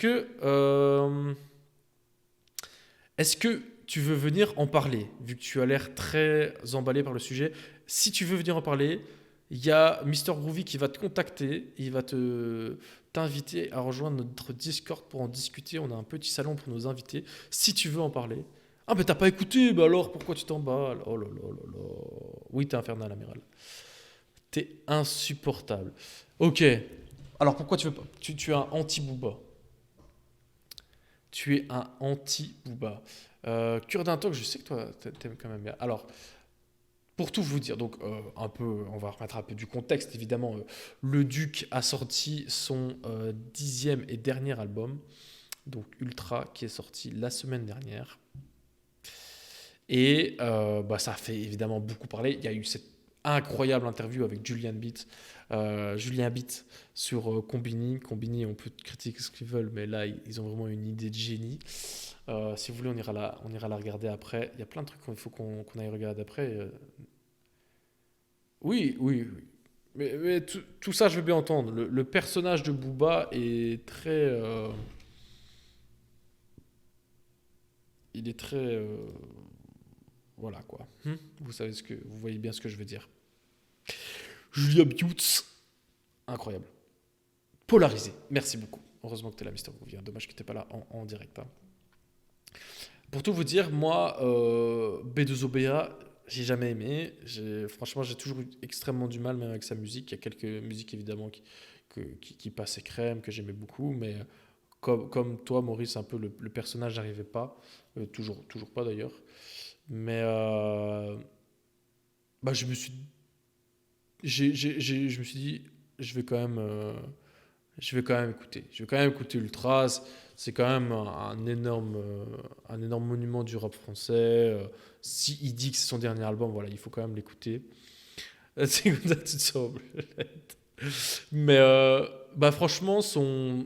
que tu veux venir en parler, vu que tu as l'air très emballé par le sujet? Si tu veux venir en parler, il y a Mr. Groovy qui va te contacter, il va t'inviter à rejoindre notre Discord pour en discuter. On a un petit salon pour nos invités, si tu veux en parler. Ah, mais t'as pas écouté, bah alors pourquoi tu t'emballes? Oh là là là là. Oui, t'es infernal, amiral. T'es insupportable. Ok. Alors pourquoi tu veux pas? Tu es un anti-Booba. Tu es un anti-Booba. Cure d'un talk, je sais que toi, t'aimes quand même bien. Alors, pour tout vous dire, donc on va remettre un peu du contexte, évidemment. Le Duc a sorti son 10e et dernier album, donc Ultra, qui est sorti la semaine dernière. Et ça a fait évidemment beaucoup parler. Il y a eu cette incroyable interview avec Julien Beat sur Combini. Combini, on peut critiquer ce qu'ils veulent, mais là, ils ont vraiment une idée de génie. Si vous voulez, on ira la regarder après. Il y a plein de trucs qu'il faut qu'on aille regarder après. Oui. Mais tout ça, je veux bien entendre. Le personnage de Booba est très... il est très... voilà, quoi. Vous voyez bien ce que je veux dire. Julia Butz, incroyable. Polarisé, merci beaucoup. Heureusement que tu es là, Mr. Groovy. Dommage que tu n'étais pas là en direct. Hein. Pour tout vous dire, moi, B2OBA, j'ai jamais aimé. Franchement, j'ai toujours eu extrêmement du mal, même avec sa musique. Il y a quelques musiques, évidemment, qui passaient crème, que j'aimais beaucoup. Mais comme toi, Maurice, un peu le personnage n'arrivait pas. Toujours pas, d'ailleurs. Mais je me suis dit, je vais quand même écouter. Je vais quand même écouter Ultras. C'est quand même un énorme monument du rap français. Si il dit que c'est son dernier album, voilà, il faut quand même l'écouter. C'est comme ça, tu te sens. Mais Bah franchement, son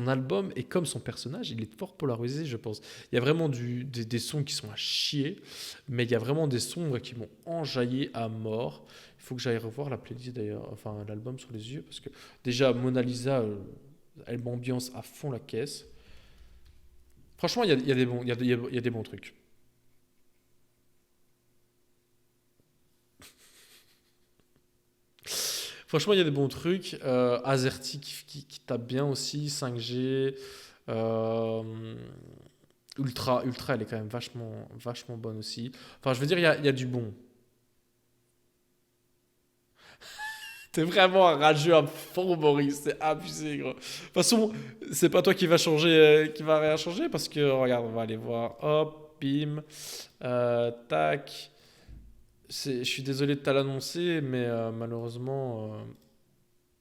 album et comme son personnage, il est fort polarisé, je pense. Il y a vraiment des sons qui sont à chier, mais il y a vraiment des sons qui m'ont enjaillé à mort. Il faut que j'aille revoir la playlist d'ailleurs, enfin l'album sur les yeux, parce que déjà Mona Lisa, elle m'ambiance à fond la caisse. Franchement, il y a des bons, il y a des bons trucs. Franchement, il y a des bons trucs. Azerty qui tape bien aussi. 5G. euh, Ultra, elle est quand même vachement bonne aussi. Enfin, je veux dire, il y a du bon. T'es vraiment un rageux à fond, Maurice. C'est abusé, gros. De toute façon, c'est pas toi qui va changer, qui va rien changer parce que, regarde, on va aller voir. Hop, bim. Tac. Je suis désolé de te l'annoncer, mais malheureusement,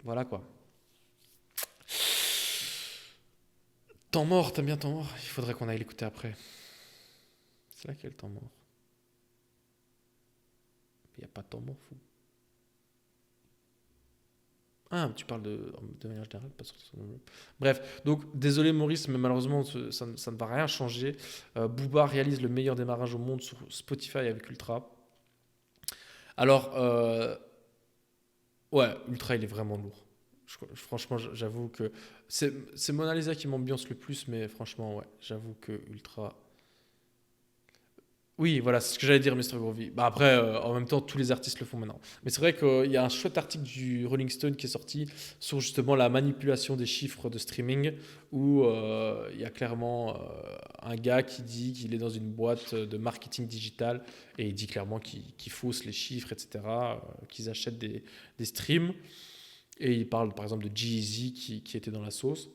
voilà quoi. Temps mort, t'aimes bien Temps mort? Il faudrait qu'on aille l'écouter après. C'est là qu'il y a le Temps mort. Il n'y a pas de Temps mort, fou. Ah, tu parles de manière générale, pas sur son nom. Bref, donc désolé Maurice, mais malheureusement ça ne va rien changer. Booba réalise le meilleur démarrage au monde sur Spotify avec Ultra. Alors, ouais, Ultra il est vraiment lourd. Franchement, j'avoue que c'est Mona Lisa qui m'ambiance le plus, mais franchement, ouais, j'avoue que Ultra. Oui, voilà, c'est ce que j'allais dire, Mr. Groovy. Bah après, en même temps, tous les artistes le font maintenant. Mais c'est vrai qu'il y a un chouette article du Rolling Stone qui est sorti sur justement la manipulation des chiffres de streaming, où il y a clairement un gars qui dit qu'il est dans une boîte de marketing digital et il dit clairement qu'il fausse les chiffres, etc., qu'ils achètent des streams. Et il parle par exemple de G-Eazy qui était dans la sauce.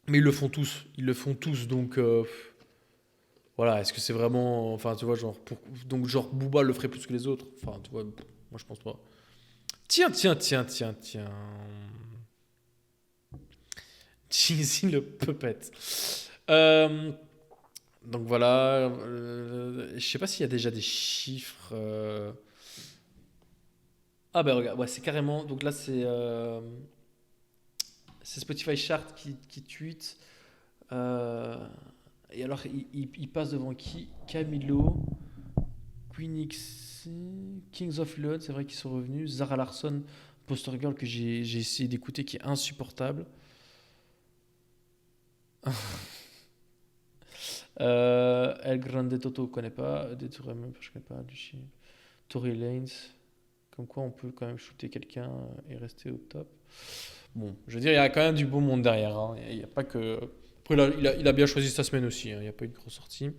Mais ils le font tous, donc... voilà, est-ce que c'est vraiment. Enfin, tu vois, donc, genre, Booba le ferait plus que les autres. Enfin, tu vois, moi, je pense pas. Tiens. Jeezy le puppet. Euh, donc, voilà. Je sais pas s'il y a déjà des chiffres. Ah, ben, regarde, ouais, c'est carrément. Donc là, c'est Spotify Chart qui tweet. Et alors, il passe devant qui? Camilo, Queenix, Kings of Leon, c'est vrai qu'ils sont revenus. Zara Larsson, Poster Girl, que j'ai essayé d'écouter, qui est insupportable. El Grande Toto, je connais pas. Détour même, je connais pas. Tory Lanez, comme quoi on peut quand même shooter quelqu'un et rester au top. Bon, je veux dire, il y a quand même du beau monde derrière. Hein. Il n'y a pas que. Après, il a bien choisi sa semaine aussi. Hein. Il n'y a pas eu de grosse sortie.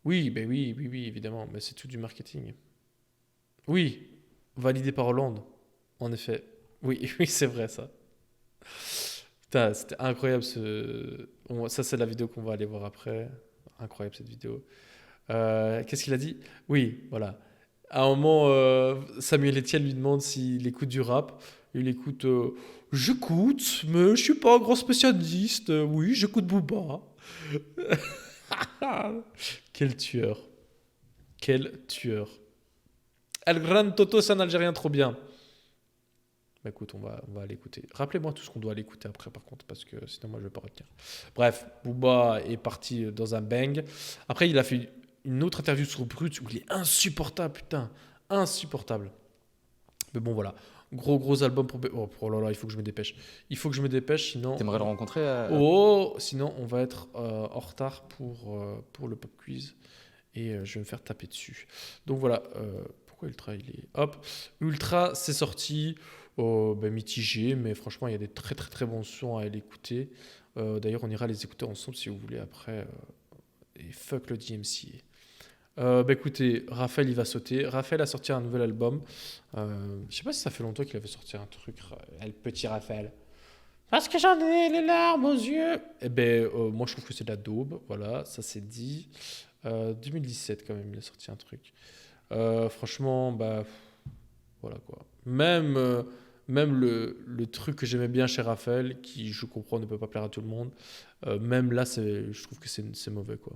Oui, ben oui, évidemment. Mais c'est tout du marketing. Oui, validé par Hollande. En effet. Oui, oui, c'est vrai ça. Putain, c'était incroyable ça, c'est la vidéo qu'on va aller voir après. Incroyable cette vidéo. Qu'est-ce qu'il a dit? Oui, voilà. À un moment, Samuel Etienne lui demande s'il écoute du rap. Il écoute j'écoute, mais je suis pas un grand spécialiste. Oui, j'écoute Booba. Quel tueur. Quel tueur. El Gran Toto, c'est un Algérien trop bien. Bah écoute, on va l'écouter. Rappelez-moi tout ce qu'on doit l'écouter après, par contre, parce que sinon, moi, je vais pas retenir. Bref, Booba est parti dans un bang. Après, il a fait une autre interview sur Brut où il est insupportable, putain. Insupportable. Mais bon, voilà. Gros album pour... Oh là là, il faut que je me dépêche. Il faut que je me dépêche, sinon... T'aimerais le rencontrer Oh, sinon on va être en retard pour le pop quiz. Et je vais me faire taper dessus. Donc voilà, pourquoi Ultra il est... Hop, Ultra, c'est sorti, mitigé, mais franchement, il y a des très bons sons à aller écouter. D'ailleurs, on ira les écouter ensemble si vous voulez après. Et fuck le DMCA. Écoutez, Raphaël il va sauter. Raphaël a sorti un nouvel album. Je sais pas si ça fait longtemps qu'il avait sorti un truc. Le petit Raphaël. Parce que j'en ai les larmes aux yeux. Eh ben, moi je trouve que c'est de la daube. Voilà, ça c'est dit. 2017 quand même, il a sorti un truc. Franchement, bah voilà quoi. Même le truc que j'aimais bien chez Raphaël, qui je comprends ne peut pas plaire à tout le monde. Même là, je trouve que c'est mauvais quoi.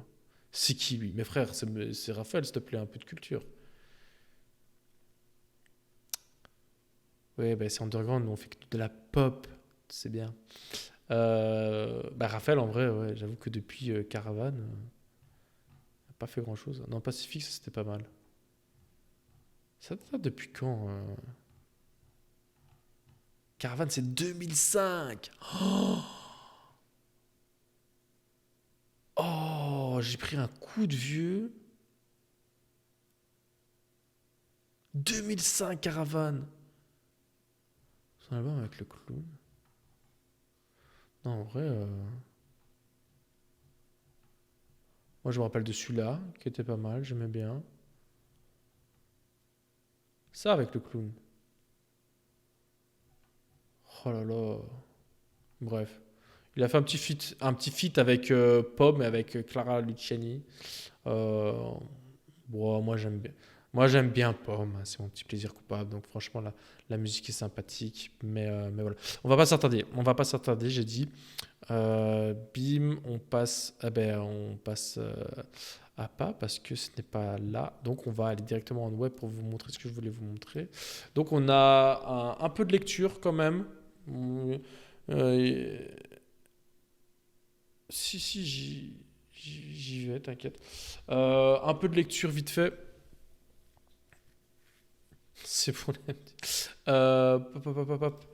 C'est qui lui? Mes frères, c'est Raphaël, s'il te plaît, un peu de culture. Ouais, bah, c'est underground, nous on fait que de la pop, c'est bien. Bah, Raphaël, en vrai, ouais, j'avoue que depuis Caravane, n'a pas fait grand-chose. Non, Pacifique, ça c'était pas mal. Ça date depuis quand Caravane, c'est 2005. Oh, j'ai pris un coup de vieux. 2005, Caravane. Son album avec le clown. Non, en vrai, moi je me rappelle de celui-là, qui était pas mal, j'aimais bien. Ça avec le clown. Oh là là. Bref. Il a fait un petit feat avec Pomme et avec Clara Luciani. Euh, bon, moi j'aime bien. Moi j'aime bien Pomme, c'est mon petit plaisir coupable. Donc franchement la musique est sympathique, mais voilà. On va pas s'attarder. On va pas s'attarder. J'ai dit. Bim, on passe. On passe à pas parce que ce n'est pas là. Donc on va aller directement en web pour vous montrer ce que je voulais vous montrer. Donc on a un peu de lecture quand même. Euh, si, j'y vais, t'inquiète. Un peu de lecture vite fait. C'est pour les... Hop, hop, hop, hop, hop.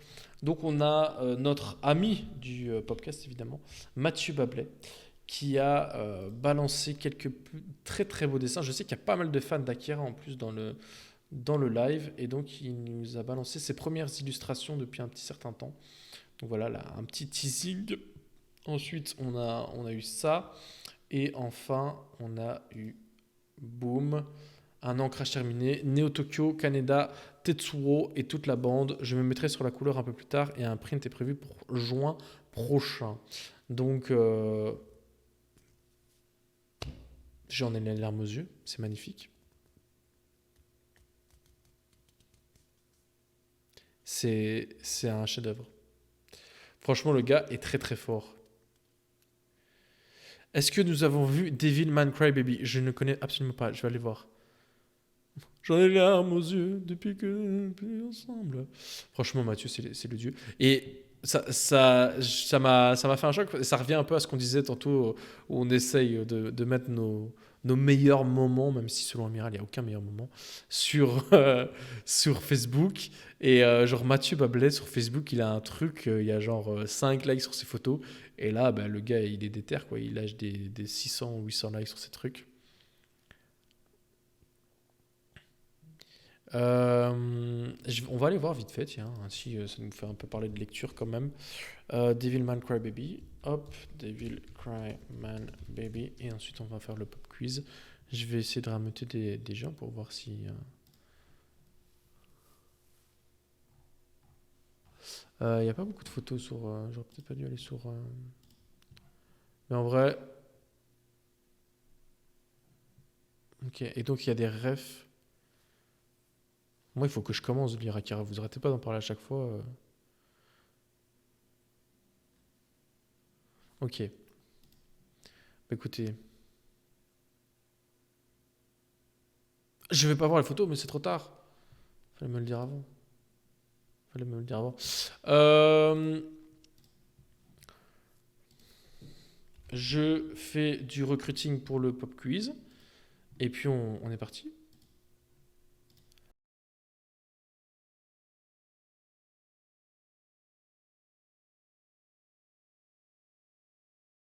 Donc on a notre ami du podcast, évidemment, Mathieu Bablet, qui a balancé quelques très très beaux dessins. Je sais qu'il y a pas mal de fans d'Akira en plus dans le live, et donc il nous a balancé ses premières illustrations depuis un petit certain temps. Donc voilà, là, un petit teasing. Ensuite, on a eu ça. Et enfin, on a eu, boum, un ancrage terminé. Neo Tokyo, Kaneda, Tetsuo et toute la bande. Je me mettrai sur la couleur un peu plus tard. Et un print est prévu pour juin prochain. Donc, j'en ai les larmes aux yeux. C'est magnifique. C'est un chef-d'œuvre. Franchement, le gars est très très fort. Est-ce que nous avons vu Devilman Crybaby? Je ne connais absolument pas, je vais aller voir. J'en ai les larmes aux yeux depuis que nous sommes ensemble. Franchement, Mathieu, c'est le dieu. Et ça m'a fait un choc. Ça revient un peu à ce qu'on disait tantôt, où on essaye de mettre nos meilleurs moments, même si selon Amiral, il n'y a aucun meilleur moment, sur Facebook. Et genre Mathieu Bablet sur Facebook, il a un truc, il y a genre 5 likes sur ses photos. Et là, bah, le gars, il est déter, quoi. Il lâche des 600 ou 800 likes sur ses trucs. On va aller voir vite fait, tiens, si ça nous fait un peu parler de lecture quand même. Devilman Crybaby, hop, Devil Cryman Baby, et ensuite on va faire le pop quiz. Je vais essayer de rameuter des gens pour voir si. Il n'y a pas beaucoup de photos sur. J'aurais peut-être pas dû aller sur. Mais en vrai. Ok, et donc il y a des refs. Moi, il faut que je commence de lire Akira. Vous arrêtez pas d'en parler à chaque fois. Ok. Bah, écoutez. Je vais pas voir les photos, mais c'est trop tard. Fallait me le dire avant. Je fais du recruiting pour le pop quiz. Et puis on est parti.